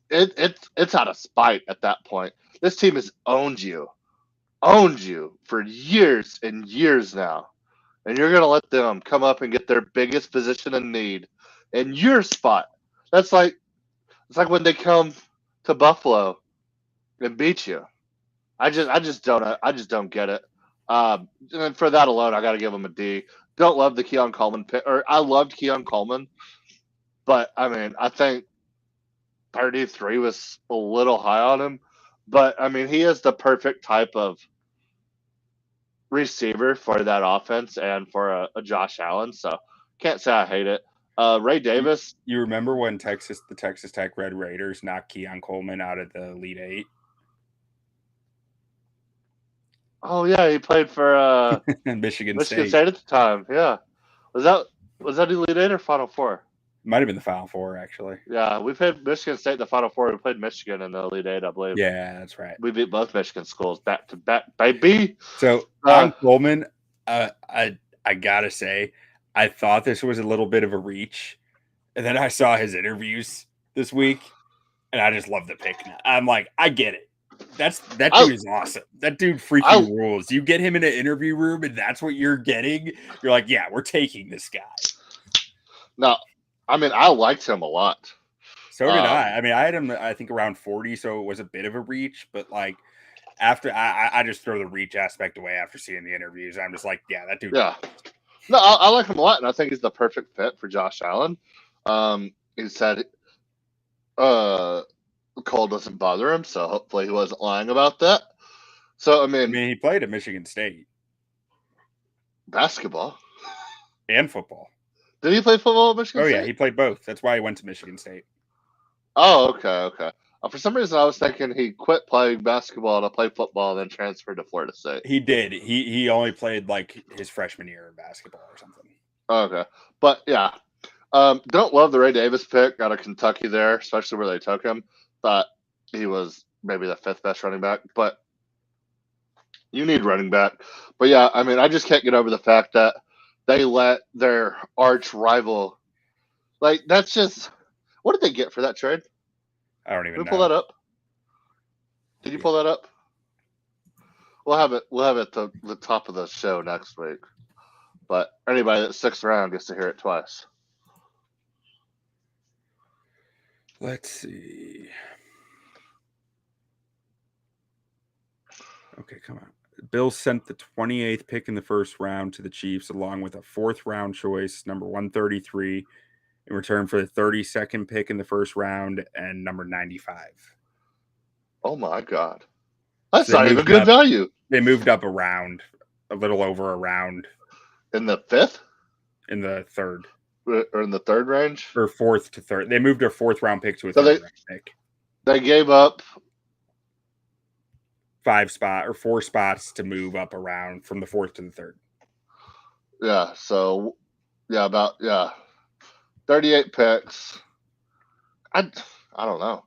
It's out of spite at that point. This team has owned you for years and years now. And you're going to let them come up and get their biggest position in need in your spot. It's like when they come to Buffalo and beat you. I just don't get it. And for that alone, I got to give them a D. Don't love the Keon Coleman pick, or I loved Keon Coleman, but I mean, I think 33 was a little high on him. But I mean, he is the perfect type of receiver for that offense and for a Josh Allen. So can't say I hate it. Ray Davis. You remember when the Texas Tech Red Raiders knocked Keon Coleman out of the Elite Eight? Oh yeah, he played for Michigan State at the time. Yeah, was that Elite Eight or Final Four? Might have been the Final Four, actually. Yeah, we played Michigan State in the Final Four. We played Michigan in the Elite Eight, I believe. Yeah, that's right. We beat both Michigan schools back to back, baby. So on Coleman, I gotta say, I thought this was a little bit of a reach, and then I saw his interviews this week, and I just love the pick. I'm like, I get it. That dude is awesome. That dude freaking rules. You get him in an interview room, and that's what you're getting. You're like, yeah, we're taking this guy. No, I mean, I liked him a lot. So did I. I mean, I had him, I think, around 40, so it was a bit of a reach. But, like, after I just throw the reach aspect away after seeing the interviews. I'm just like, yeah, that dude. Yeah. No, I like him a lot, and I think he's the perfect fit for Josh Allen. He said cold doesn't bother him, so hopefully he wasn't lying about that. So, I mean, he played at Michigan State. Basketball. And football. Did he play football at Michigan State? Oh, yeah, he played both. That's why he went to Michigan State. Oh, okay. For some reason, I was thinking he quit playing basketball to play football and then transferred to Florida State. He did. He only played, like, his freshman year in basketball or something. Okay. But, yeah. Don't love the Ray Davis pick out of Kentucky there, especially where they took him. Thought he was maybe the fifth best running back. But you need running back. But, yeah, I mean, I just can't get over the fact that they let their arch rival Like, that's just what did they get for that trade? I don't Can even we pull know. that up? Did you pull that up? We'll have it at the top of the show next week. But anybody that sticks around gets to hear it twice. Let's see. Okay, come on. Bills sent the 28th pick in the first round to the Chiefs, along with a 4th round choice, number 133, in return for the 32nd pick in the first round and number 95. Oh my God. That's So not even good value. They moved up a round, a little over a round. In the 5th? In the 3rd. Or in the 3rd range? Or 4th to 3rd. They moved a 4th round pick to a So 3rd round pick. They gave up 4 spots to move up around from the 4th to the 3rd. Yeah, so about 38 picks. I don't know.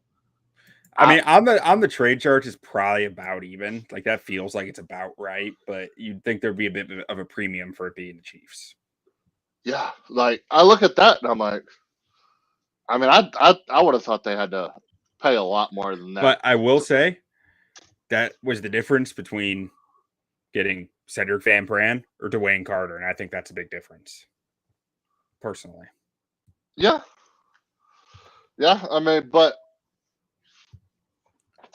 I mean, on the trade chart is probably about even. Like that feels like it's about right, but you'd think there'd be a bit of a premium for it being the Chiefs. Yeah, like I look at that and I'm like, I mean, I would have thought they had to pay a lot more than that. But I will say that was the difference between getting Cedric Van Pran or Dwayne Carter, and I think that's a big difference, personally. Yeah. I mean, but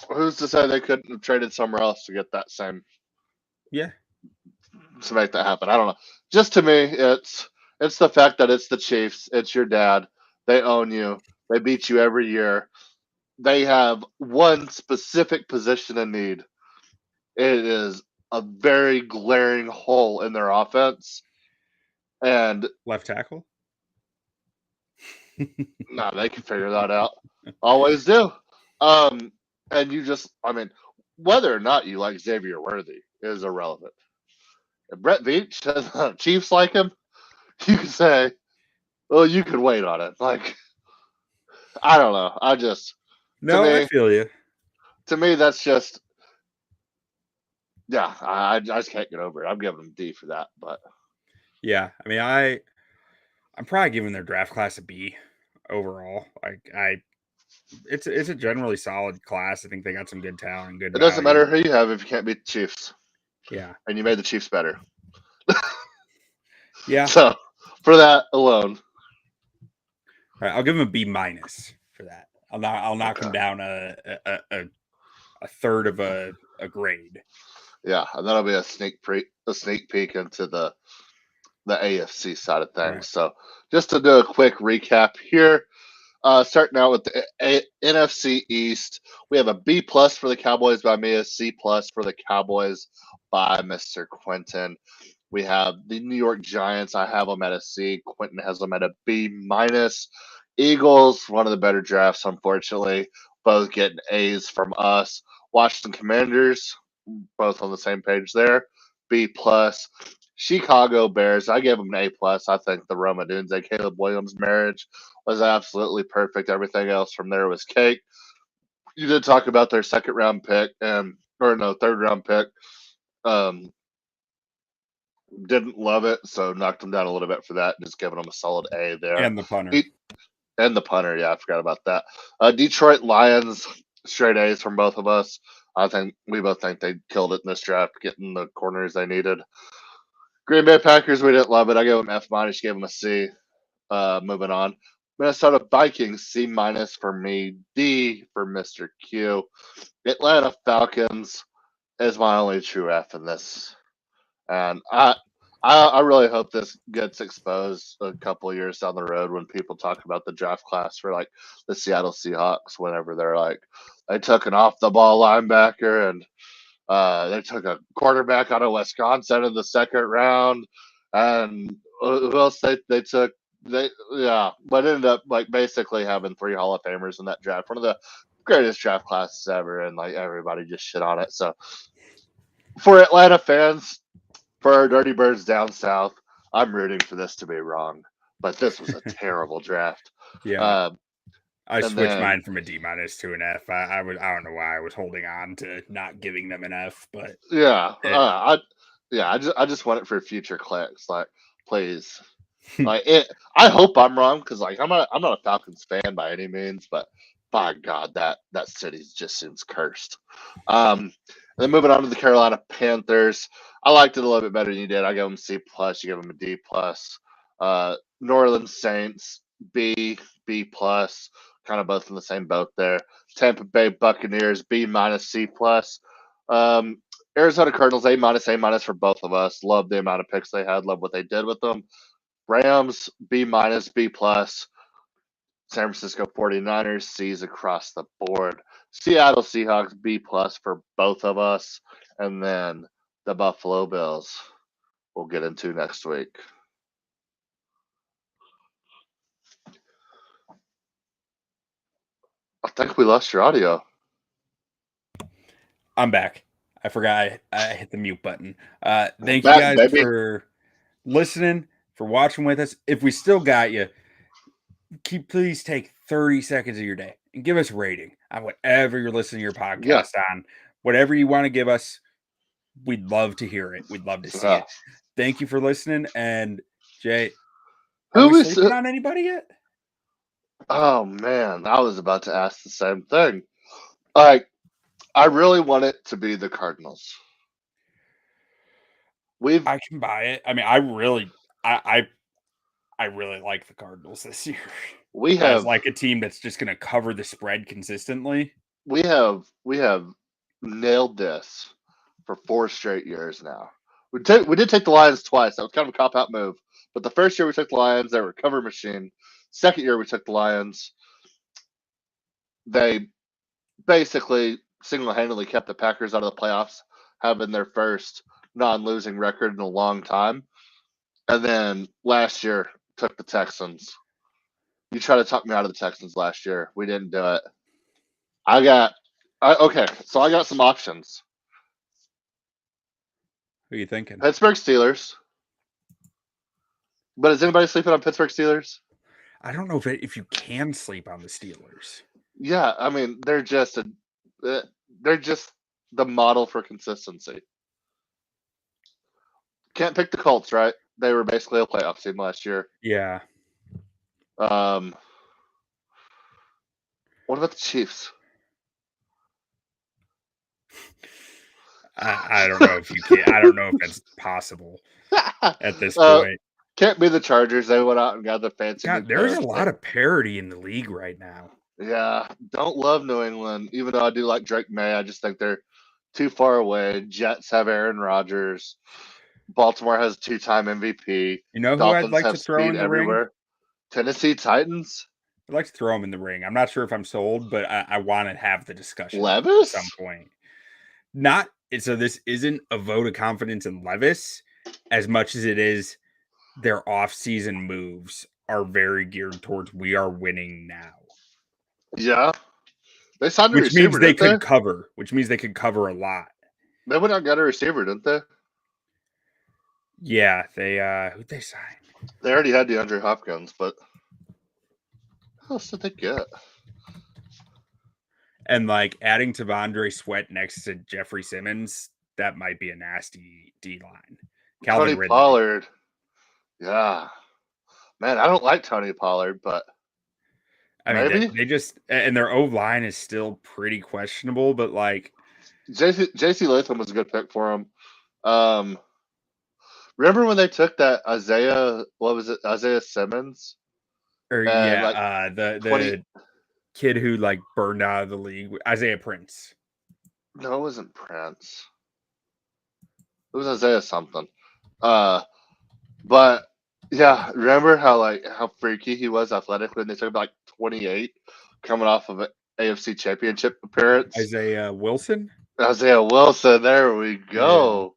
who's to say they couldn't have traded somewhere else to get that same? Yeah. To make that happen, I don't know. Just to me, it's the fact that it's the Chiefs. It's your dad. They own you. They beat you every year. They have one specific position in need. It is a very glaring hole in their offense. And left tackle? No, they can figure that out. Always do. And you just, I mean, whether or not you like Xavier Worthy is irrelevant. If Brett Veach, Chiefs like him, you can say, well, you could wait on it. Like, I don't know. I feel you. To me, that's just, yeah, I just can't get over it. I'm giving them D for that. But yeah, I mean, I'm probably giving their draft class a B overall. It's a generally solid class. I think they got some good talent and good. It doesn't matter who you have if you can't beat the Chiefs. Yeah, and you made the Chiefs better. Yeah. So for that alone, all right, I'll give him a B minus for that. I'll knock him down a third of a grade. Yeah, and that'll be a sneak peek into the AFC side of things. Right. So just to do a quick recap here, starting out with the NFC East, we have a B plus for the Cowboys by me, a C plus for the Cowboys by Mr. Quentin. We have the New York Giants. I have them at a C. Quentin has them at a B minus. Eagles, one of the better drafts, unfortunately. Both getting A's from us. Washington Commanders, both on the same page there. B plus. Chicago Bears, I gave them an A plus. I think the Roma Dunze Caleb Williams marriage was absolutely perfect. Everything else from there was cake. You did talk about their third round pick. Didn't love it, so knocked them down a little bit for that. Just giving them a solid A there. And the punter. Yeah, I forgot about that. Detroit Lions, straight A's from both of us. I think we both think they killed it in this draft, getting the corners they needed. Green Bay Packers, we didn't love it. I gave them F minus, gave them a C. Moving on. Minnesota Vikings, C minus for me, D for Mr. Q. Atlanta Falcons is my only true F in this. And I really hope this gets exposed a couple of years down the road when people talk about the draft class for like the Seattle Seahawks, whenever they're like, they took an off the ball linebacker and they took a quarterback out of Wisconsin in the second round. And who else they took? But ended up like basically having 3 Hall of Famers in that draft. One of the greatest draft classes ever. And like everybody just shit on it. So for Atlanta fans, for our Dirty Birds down south, I'm rooting for this to be wrong, but this was a terrible draft. Yeah, I switched mine from a D minus to an F. I don't know why I was holding on to not giving them an F, but I just want it for future clicks. Like, please, Like it, I hope I'm wrong because like I'm not a Falcons fan by any means, but by God, that city just seems cursed. And then moving on to the Carolina Panthers, I liked it a little bit better than you did. I gave them C plus, you gave them a D plus. New Orleans Saints B plus, kind of both in the same boat there. Tampa Bay Buccaneers B minus C plus. Um, Arizona Cardinals A minus for both of us. Love the amount of picks they had. Love what they did with them. Rams B minus B plus. San Francisco 49ers C's across the board. Seattle Seahawks B plus for both of us. And then the Buffalo Bills we'll get into next week. I think we lost your audio. I'm back. I forgot I hit the mute button. Thank you Back, guys baby. for listening, for watching with us. If we still got you, please take 30 seconds of your day and give us a rating on whatever you're listening to your podcast on. Whatever you want to give us, we'd love to hear it. We'd love to see it. Thank you for listening. And Jay, are we sleeping on anybody yet? Oh man, I was about to ask the same thing. Like, I really want it to be the Cardinals. I can buy it. I mean, I really like the Cardinals this year. We have as like a team that's just going to cover the spread consistently. We have nailed this for 4 straight years now. We did take the Lions twice. That was kind of a cop-out move. But the first year we took the Lions, they were a cover machine. Second year we took the Lions. They basically single-handedly kept the Packers out of the playoffs, having their first non-losing record in a long time. And then last year took the Texans. You tried to talk me out of the Texans last year. We didn't do it. Okay, so I got some options. Who are you thinking? Pittsburgh Steelers. But is anybody sleeping on Pittsburgh Steelers? I don't know if you can sleep on the Steelers. Yeah, I mean they're just the model for consistency. Can't pick the Colts, right? They were basically a playoff team last year. Yeah. What about the Chiefs? I don't know if you can. I don't know if that's possible at this point. Can't be the Chargers. They went out and got the fancy. God, there's a lot of parity in the league right now. Yeah, don't love New England, even though I do like Drake May. I just think they're too far away. Jets have Aaron Rodgers. Baltimore has a 2-time MVP. You know who Dolphins I'd like have to throw in the everywhere. ring? Tennessee Titans. I'd like to throw them in the ring. I'm not sure if I'm sold, but I want to have the discussion Levis? at some point. So this isn't a vote of confidence in Levis as much as it is their off-season moves are very geared towards we are winning now. Yeah. They signed a which receiver, means they could cover, which means they could cover a lot. They went out and got a receiver, didn't they? Yeah, who'd they sign? They already had DeAndre Hopkins, but what else did they get? And like adding Tavondre Sweat next to Jeffrey Simmons, that might be a nasty D line. Tony Pollard. Yeah. Man, I don't like Tony Pollard, but I mean, they just, and their O line is still pretty questionable, but like JC Latham was a good pick for him. Remember when they took that Isaiah Simmons? Or the kid who like burned out of the league, Isaiah Prince. No, it wasn't Prince. It was Isaiah something. But yeah, remember how freaky he was athletically, and they took him like 28, coming off of an AFC Championship appearance. Isaiah Wilson. There we go.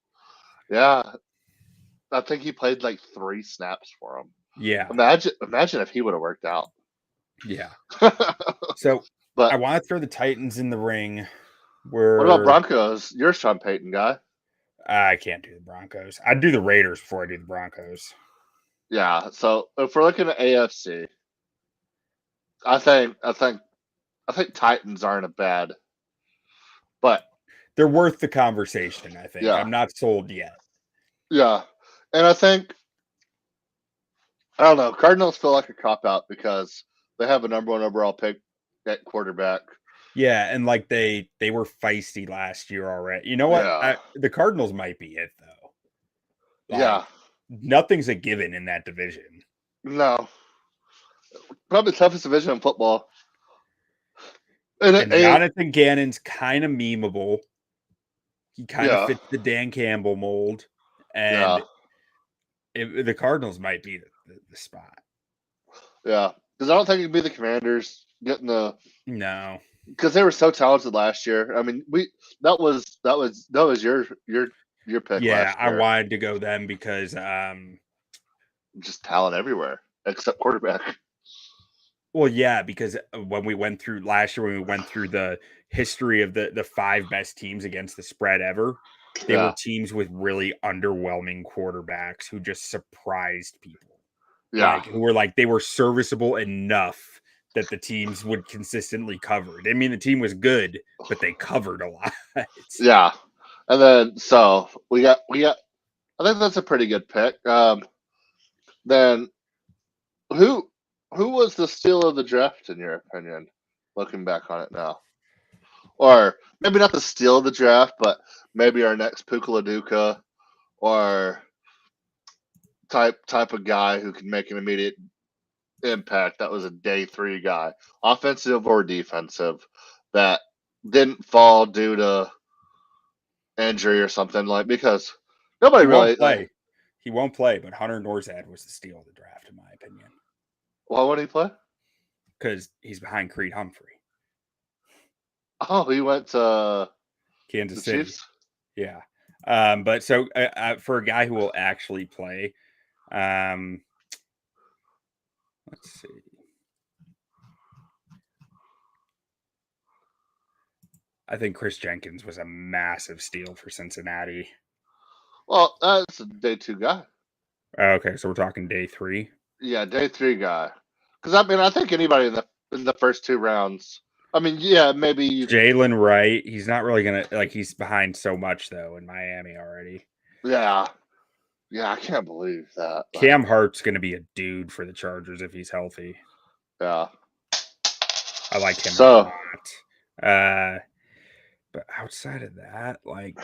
Yeah. I think he played like 3 snaps for him. Yeah. Imagine if he would have worked out. Yeah. So, I want to throw the Titans in the ring. What about Broncos? You're a Sean Payton guy. I can't do the Broncos. I'd do the Raiders before I do the Broncos. Yeah. So if we're looking at AFC, I think Titans aren't a bad, but they're worth the conversation. I think. Yeah. I'm not sold yet. Yeah, and I think I don't know. Cardinals feel like a cop out because they have a number 1 overall pick at quarterback. Yeah, and like they were feisty last year already. You know what? Yeah. The Cardinals might be it though. Like, Yeah. nothing's a given in that division. No. Probably the toughest division in football. And Jonathan Gannon's kind of memeable. He kind of Yeah. fits the Dan Campbell mold, Yeah. and the Cardinals might be the spot. Yeah. Because I don't think it'd be the Commanders getting the. No, Because they were so talented last year. I mean, that was your pick yeah, last I year. wanted to go them because Just talent everywhere except quarterback. well, yeah, because when we went through last year, when we went through the history of the 5 best teams against the spread ever, they were teams with really underwhelming quarterbacks who just surprised people. Yeah. Like, who were like, they were serviceable enough that the teams would consistently cover it. I mean, the team was good, but they covered a lot. Yeah. And then so we got I think that's a pretty good pick. Then who was the steal of the draft in your opinion, looking back on it now? Or maybe not the steal of the draft, but maybe our next Puka Laduca or type of guy who can make an immediate impact. That was a day 3 guy, offensive or defensive, that didn't fall due to injury or something, like, because nobody He won't really play. He won't play, but Hunter Norzad was the steal of the draft, in my opinion. Why would he play? Because he's behind Creed Humphrey. Oh, he went to Kansas the City. Chiefs? Yeah. But so for a guy who will actually play, let's see. I think Chris Jenkins was a massive steal for Cincinnati. Well, that's a day 2 guy. Okay, so we're talking day 3. Yeah, day 3 guy. Because I mean, I think anybody in the first 2 rounds. I mean, yeah, maybe you. Jalen Wright. He's not really gonna he's behind so much though in Miami already. Yeah, I can't believe that. Cam Hart's gonna be a dude for the Chargers if he's healthy. Yeah, I like him a lot. But outside of that, like,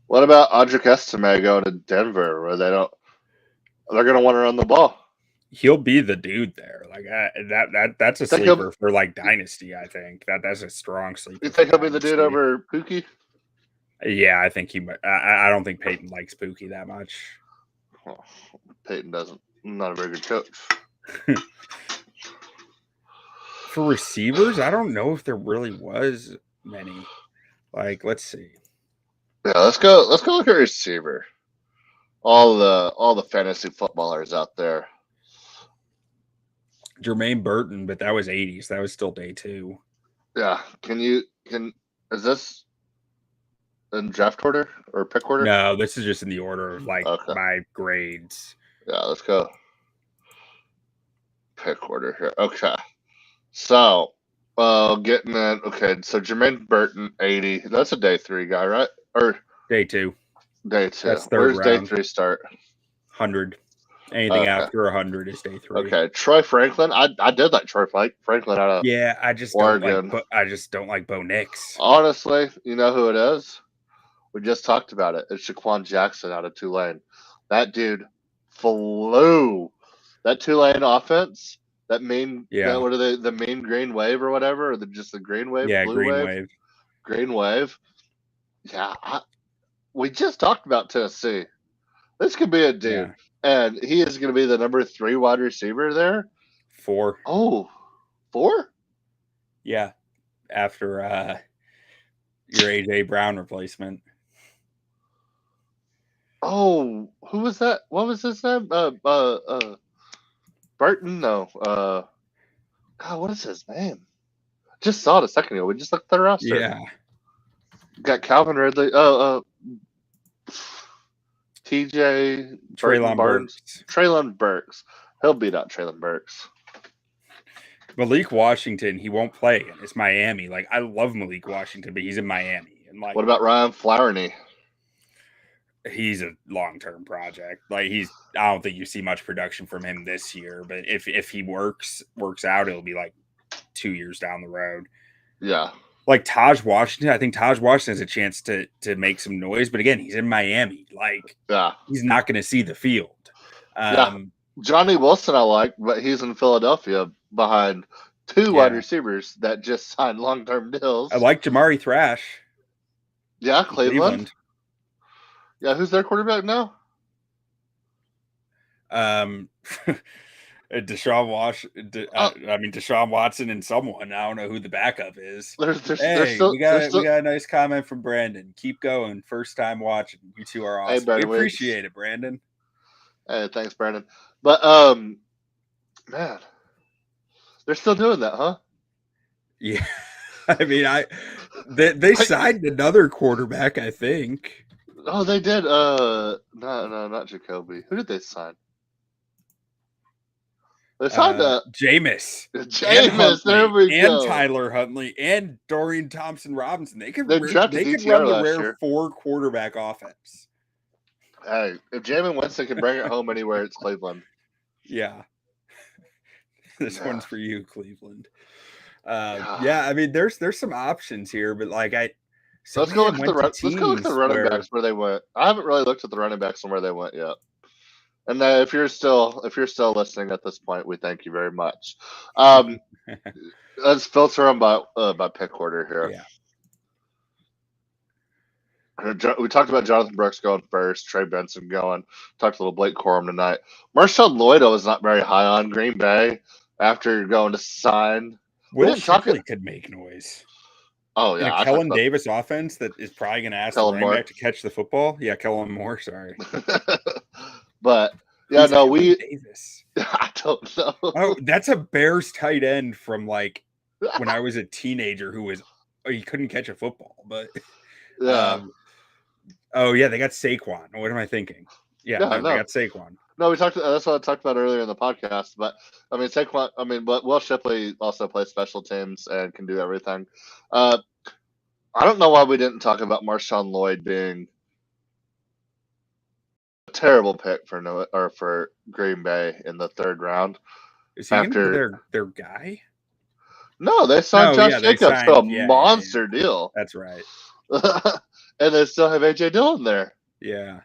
what about Audric Estime going to Denver, where they're going to want to run the ball? He'll be the dude there. Like that's a sleeper for like dynasty. I think that's a strong sleeper. You think he'll be the dude over Pookie? Yeah, I think he. I don't think Peyton likes Pookie that much. Well, Peyton doesn't. Not a very good coach. For receivers, I don't know if there really was many. Like, let's see. Yeah, let's go look at receiver. All the fantasy footballers out there. Jermaine Burton, but that was 80s. That was still day 2. Yeah. Is this in draft order or pick order? No, this is just in the order of like my grades. Yeah, let's go. Pick order here. Okay. So, getting in. Okay, so Jermaine Burton, 80. That's a day 3 guy, right? Or day 2. Day 2. That's third Where's round. day 3 start? 100. Anything after 100 is day 3. Okay, Troy Franklin. I did like Troy Franklin out of I just Oregon. don't like Bo Nix. Honestly, you know who it is? We just talked about it. It's Shaquan Jackson out of Tulane. That dude flew. That Tulane offense. That mean, what are they? The mean green wave or whatever, or just the green wave? Yeah, blue green wave. wave. Green wave. Yeah, we just talked about Tennessee. This could be a dude, and he is going to be the number 3 wide receiver there. 4. Oh, 4? Yeah, after your AJ Brown replacement. Oh, who was that? What was his name? Burton? No. God, what is his name? Just saw it a second ago. We just looked at the roster. Yeah. Got Calvin Ridley. TJ. Treylon Burks. Treylon Burks. He'll beat out Treylon Burks. Malik Washington, he won't play. It's Miami. Like, I love Malik Washington, but he's in Miami. And like, what about Ryan Flowerny? he's a long-term project. Like I don't think you see much production from him this year, but if he works out, it'll be like 2 years down the road. Yeah. Like Taj Washington, I think Taj Washington has a chance to make some noise, but again, he's in Miami. Like, Yeah. he's not going to see the field. Yeah. Johnny Wilson I like, but he's in Philadelphia behind two wide receivers that just signed long-term deals. I like Jamari Thrash. Yeah, Cleveland. Yeah, who's their quarterback now? Deshaun Watson and someone. I don't know who the backup is. We got a nice comment from Brandon. Keep going. First time watching. You two are awesome. Hey, Brandon, we appreciate it, Brandon. Hey, thanks, Brandon. But man, they're still doing that, huh? Yeah. I mean, they signed another quarterback, I think. Oh, they did. No, not Jacoby. Who did they sign? They signed Jameis. Jameis, there we go. And Tyler Huntley and Dorian Thompson-Robinson. They could run the rare 4-quarterback offense. Hey, if Jameis Winston can bring it home anywhere, it's Cleveland. Yeah. This one's for you, Cleveland. Yeah, I mean, there's some options here, but like let's go look at the running backs where they went. I haven't really looked at the running backs and where they went yet. And if you're still listening at this point, we thank you very much. Let's filter them by pick order here. Yeah. We talked about Jonathan Brooks going first, Trey Benson going. Talked a little Blake Corum tonight. Marshawn Lloyd was not very high on Green Bay after going to sign. Will Shipley could make noise. Oh, yeah. In a Kellen Davis offense that is probably going to ask the running back to catch the football. Yeah, Kellen Moore, sorry. But, yeah, Davis? I don't know. Oh, that's a Bears tight end from, like, when I was a teenager he couldn't catch a football. But, yeah. They got Saquon. What am I thinking? They got Saquon. No, that's what I talked about earlier in the podcast. But I mean, Saquon. I mean, but Will Shipley also plays special teams and can do everything. I don't know why we didn't talk about Marshawn Lloyd being a terrible pick for Green Bay in the 3rd round. Is he their guy? No, they signed Josh Jacobs to a monster deal. That's right. And they still have AJ Dillon there. Yeah.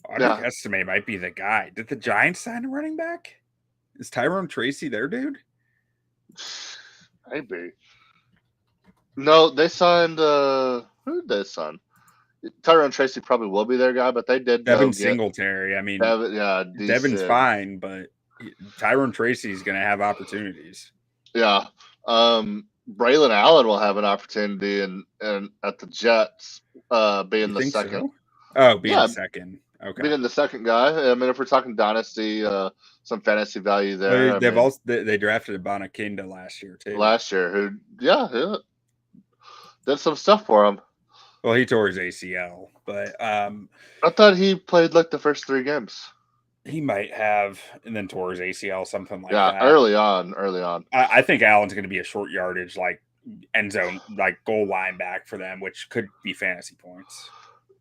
Audric Estime might be the guy. Did the Giants sign a running back? Is Tyrone Tracy their dude? Maybe. No, they signed who did they sign? Tyrone Tracy probably will be their guy, but they did Devin Singletary. I mean, Devin's fine, but Tyrone Tracy is going to have opportunities. Yeah. Braylon Allen will have an opportunity and at the Jets being the second. So? Oh, being the second. Okay. Being the second guy. I mean, if we're talking dynasty, some fantasy value there. They drafted Bonakinda last year too. Who did some stuff for him. Well, he tore his ACL, but I thought he played like the first 3 games. He might have, and then tore his ACL, something like that. Yeah, early on. I think Allen's going to be a short yardage, like end zone, like goal line back for them, which could be fantasy points.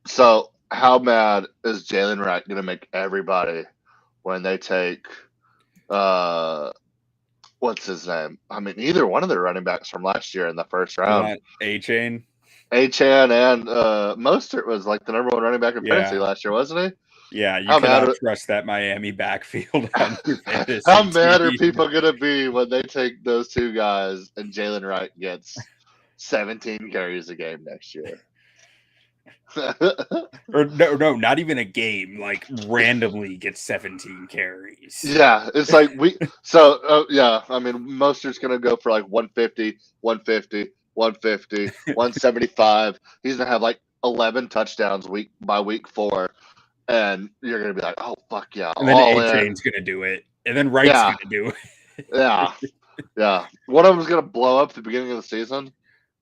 So, how mad is Jalen Wright going to make everybody when they take, what's his name? I mean, either one of the running backs from last year in the first round. Achane and Mostert was like the number 1 running back in fantasy last year, wasn't he? Yeah, you cannot trust that Miami backfield on your fantasy How mad are people going to be when they take those 2 guys and Jalen Wright gets 17 carries a game next year? Or no, not even a game. Like randomly gets 17 carries. Yeah, it's like I mean, Mostert's going to go for like 150, 175. He's going to have like 11 touchdowns by week 4. And you're going to be like, oh, fuck yeah. And then A-Chain's going to do it. And then Wright's going to do it. Yeah. One of them's going to blow up at the beginning of the season.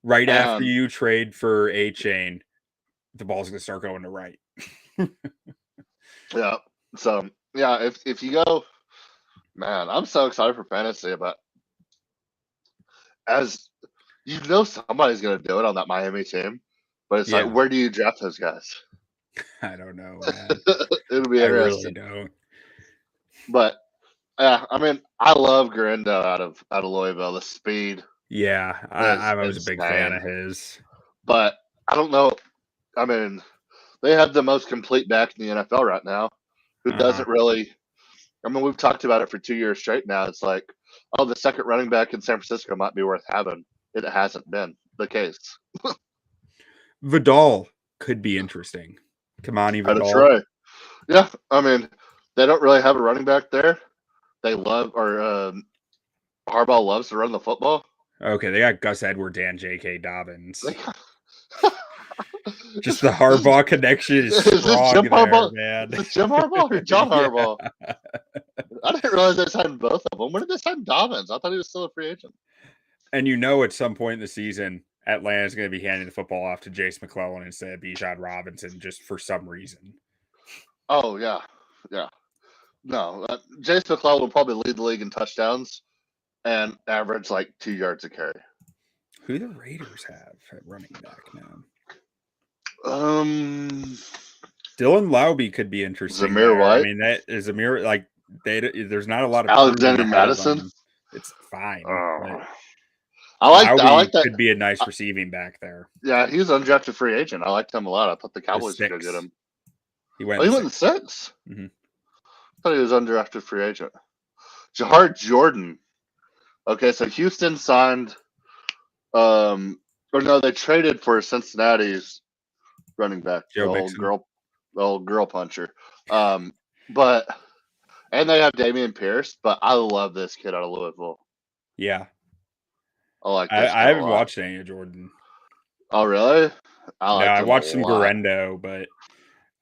Right after you trade for A-Chain, the ball's going to start going to Wright. Yeah. So, yeah, if you go, man, I'm so excited for fantasy. But as you know, somebody's going to do it on that Miami team. But it's like, where do you draft those guys? I don't know, man. It'll be I really interesting. don't. But yeah, I mean, I love Garindo out of Louisville. The speed Yeah, is I was a big fan insane. of his. But I don't know. I mean, they have the most complete back in the NFL right now. Who doesn't really? I mean, we've talked about it for 2 years straight now. It's like, oh, the second running back in San Francisco might be worth having. It hasn't been the case. Vidal could be interesting. Kamani Out of Vidal. Troy. Yeah, I mean, they don't really have a running back there. They love, or Harbaugh loves to run the football. Okay, they got Gus Edwards and J.K. Dobbins. They Just the Harbaugh connection is strong Jim there, Harbaugh? man. Is this Jim Harbaugh or John Yeah. Harbaugh? I didn't realize they signed both of them. When did they sign Dobbins? I thought he was still a free agent. And you know, at some point in the season, Atlanta's going to be handing the football off to Jace McClellan instead of Bijan Robinson, just for some reason. Oh, yeah. Yeah. No, Jace McClellan will probably lead the league in touchdowns and average like 2 yards a carry. Who the Raiders have at running back now? Dylan Laube could be interesting. Zamir there. White? I mean, that is Zamir. Like, there's not a lot of Alexander proving ahead of Madison? them. It's fine. I like that. Could be a nice receiving back there. Yeah, he's an undrafted free agent. I liked him a lot. I thought the Cowboys would go get him. He went. Oh, he went in 6. Mm-hmm. I thought he was undrafted free agent. Jahar Jordan. Okay, so Houston signed. Or no, they traded for Cincinnati's running back, Joe the Mixon. old girl puncher. But and they have Damian Pierce. But I love this kid out of Louisville. Yeah, I like. This I haven't watched any of Jordan. Oh, really? I watched some Gurendo, but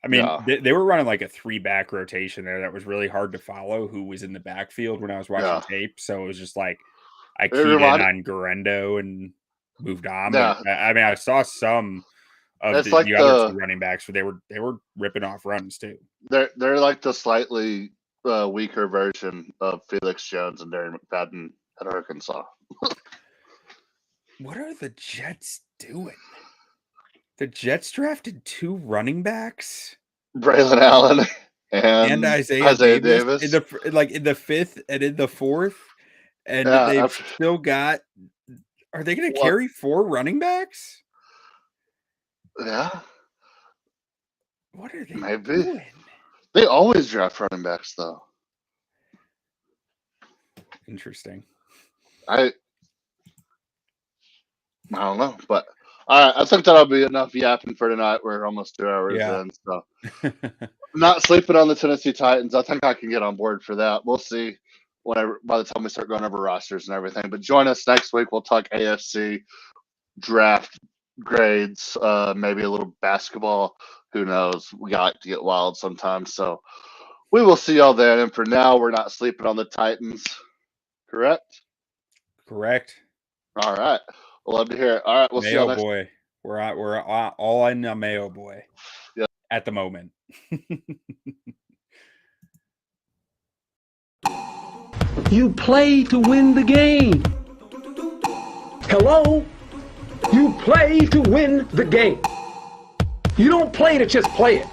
I mean, they were running like a 3-back rotation there that was really hard to follow who was in the backfield when I was watching tape. So it was just like I keyed in on Gurendo and moved on. Yeah. But I mean, I saw some of the other 2 running backs, but they were ripping off runs too. They're like the slightly weaker version of Felix Jones and Darren McFadden at Arkansas. What are the Jets doing? The Jets drafted 2 running backs, Braylon Allen and Isaiah Davis. In the 5th and in the 4th, and they've still got. Are they going to carry 4 running backs? Yeah. What are they doing? They always draft running backs, though. Interesting. I don't know, but I think that'll be enough yapping for tonight. We're almost 2 hours in, so I'm not sleeping on the Tennessee Titans. I think I can get on board for that. We'll see by the time we start going over rosters and everything. But join us next week. We'll talk AFC draft grades, maybe a little basketball. Who knows? We got to get wild sometimes. So we will see y'all then. And for now, we're not sleeping on the Titans. Correct? Correct. All right. We'll love to hear it. All right. We'll see y'all next boy. We're all in a Mayo boy. Yeah. At the moment. You play to win the game. Hello? You play to win the game. You don't play to just play it.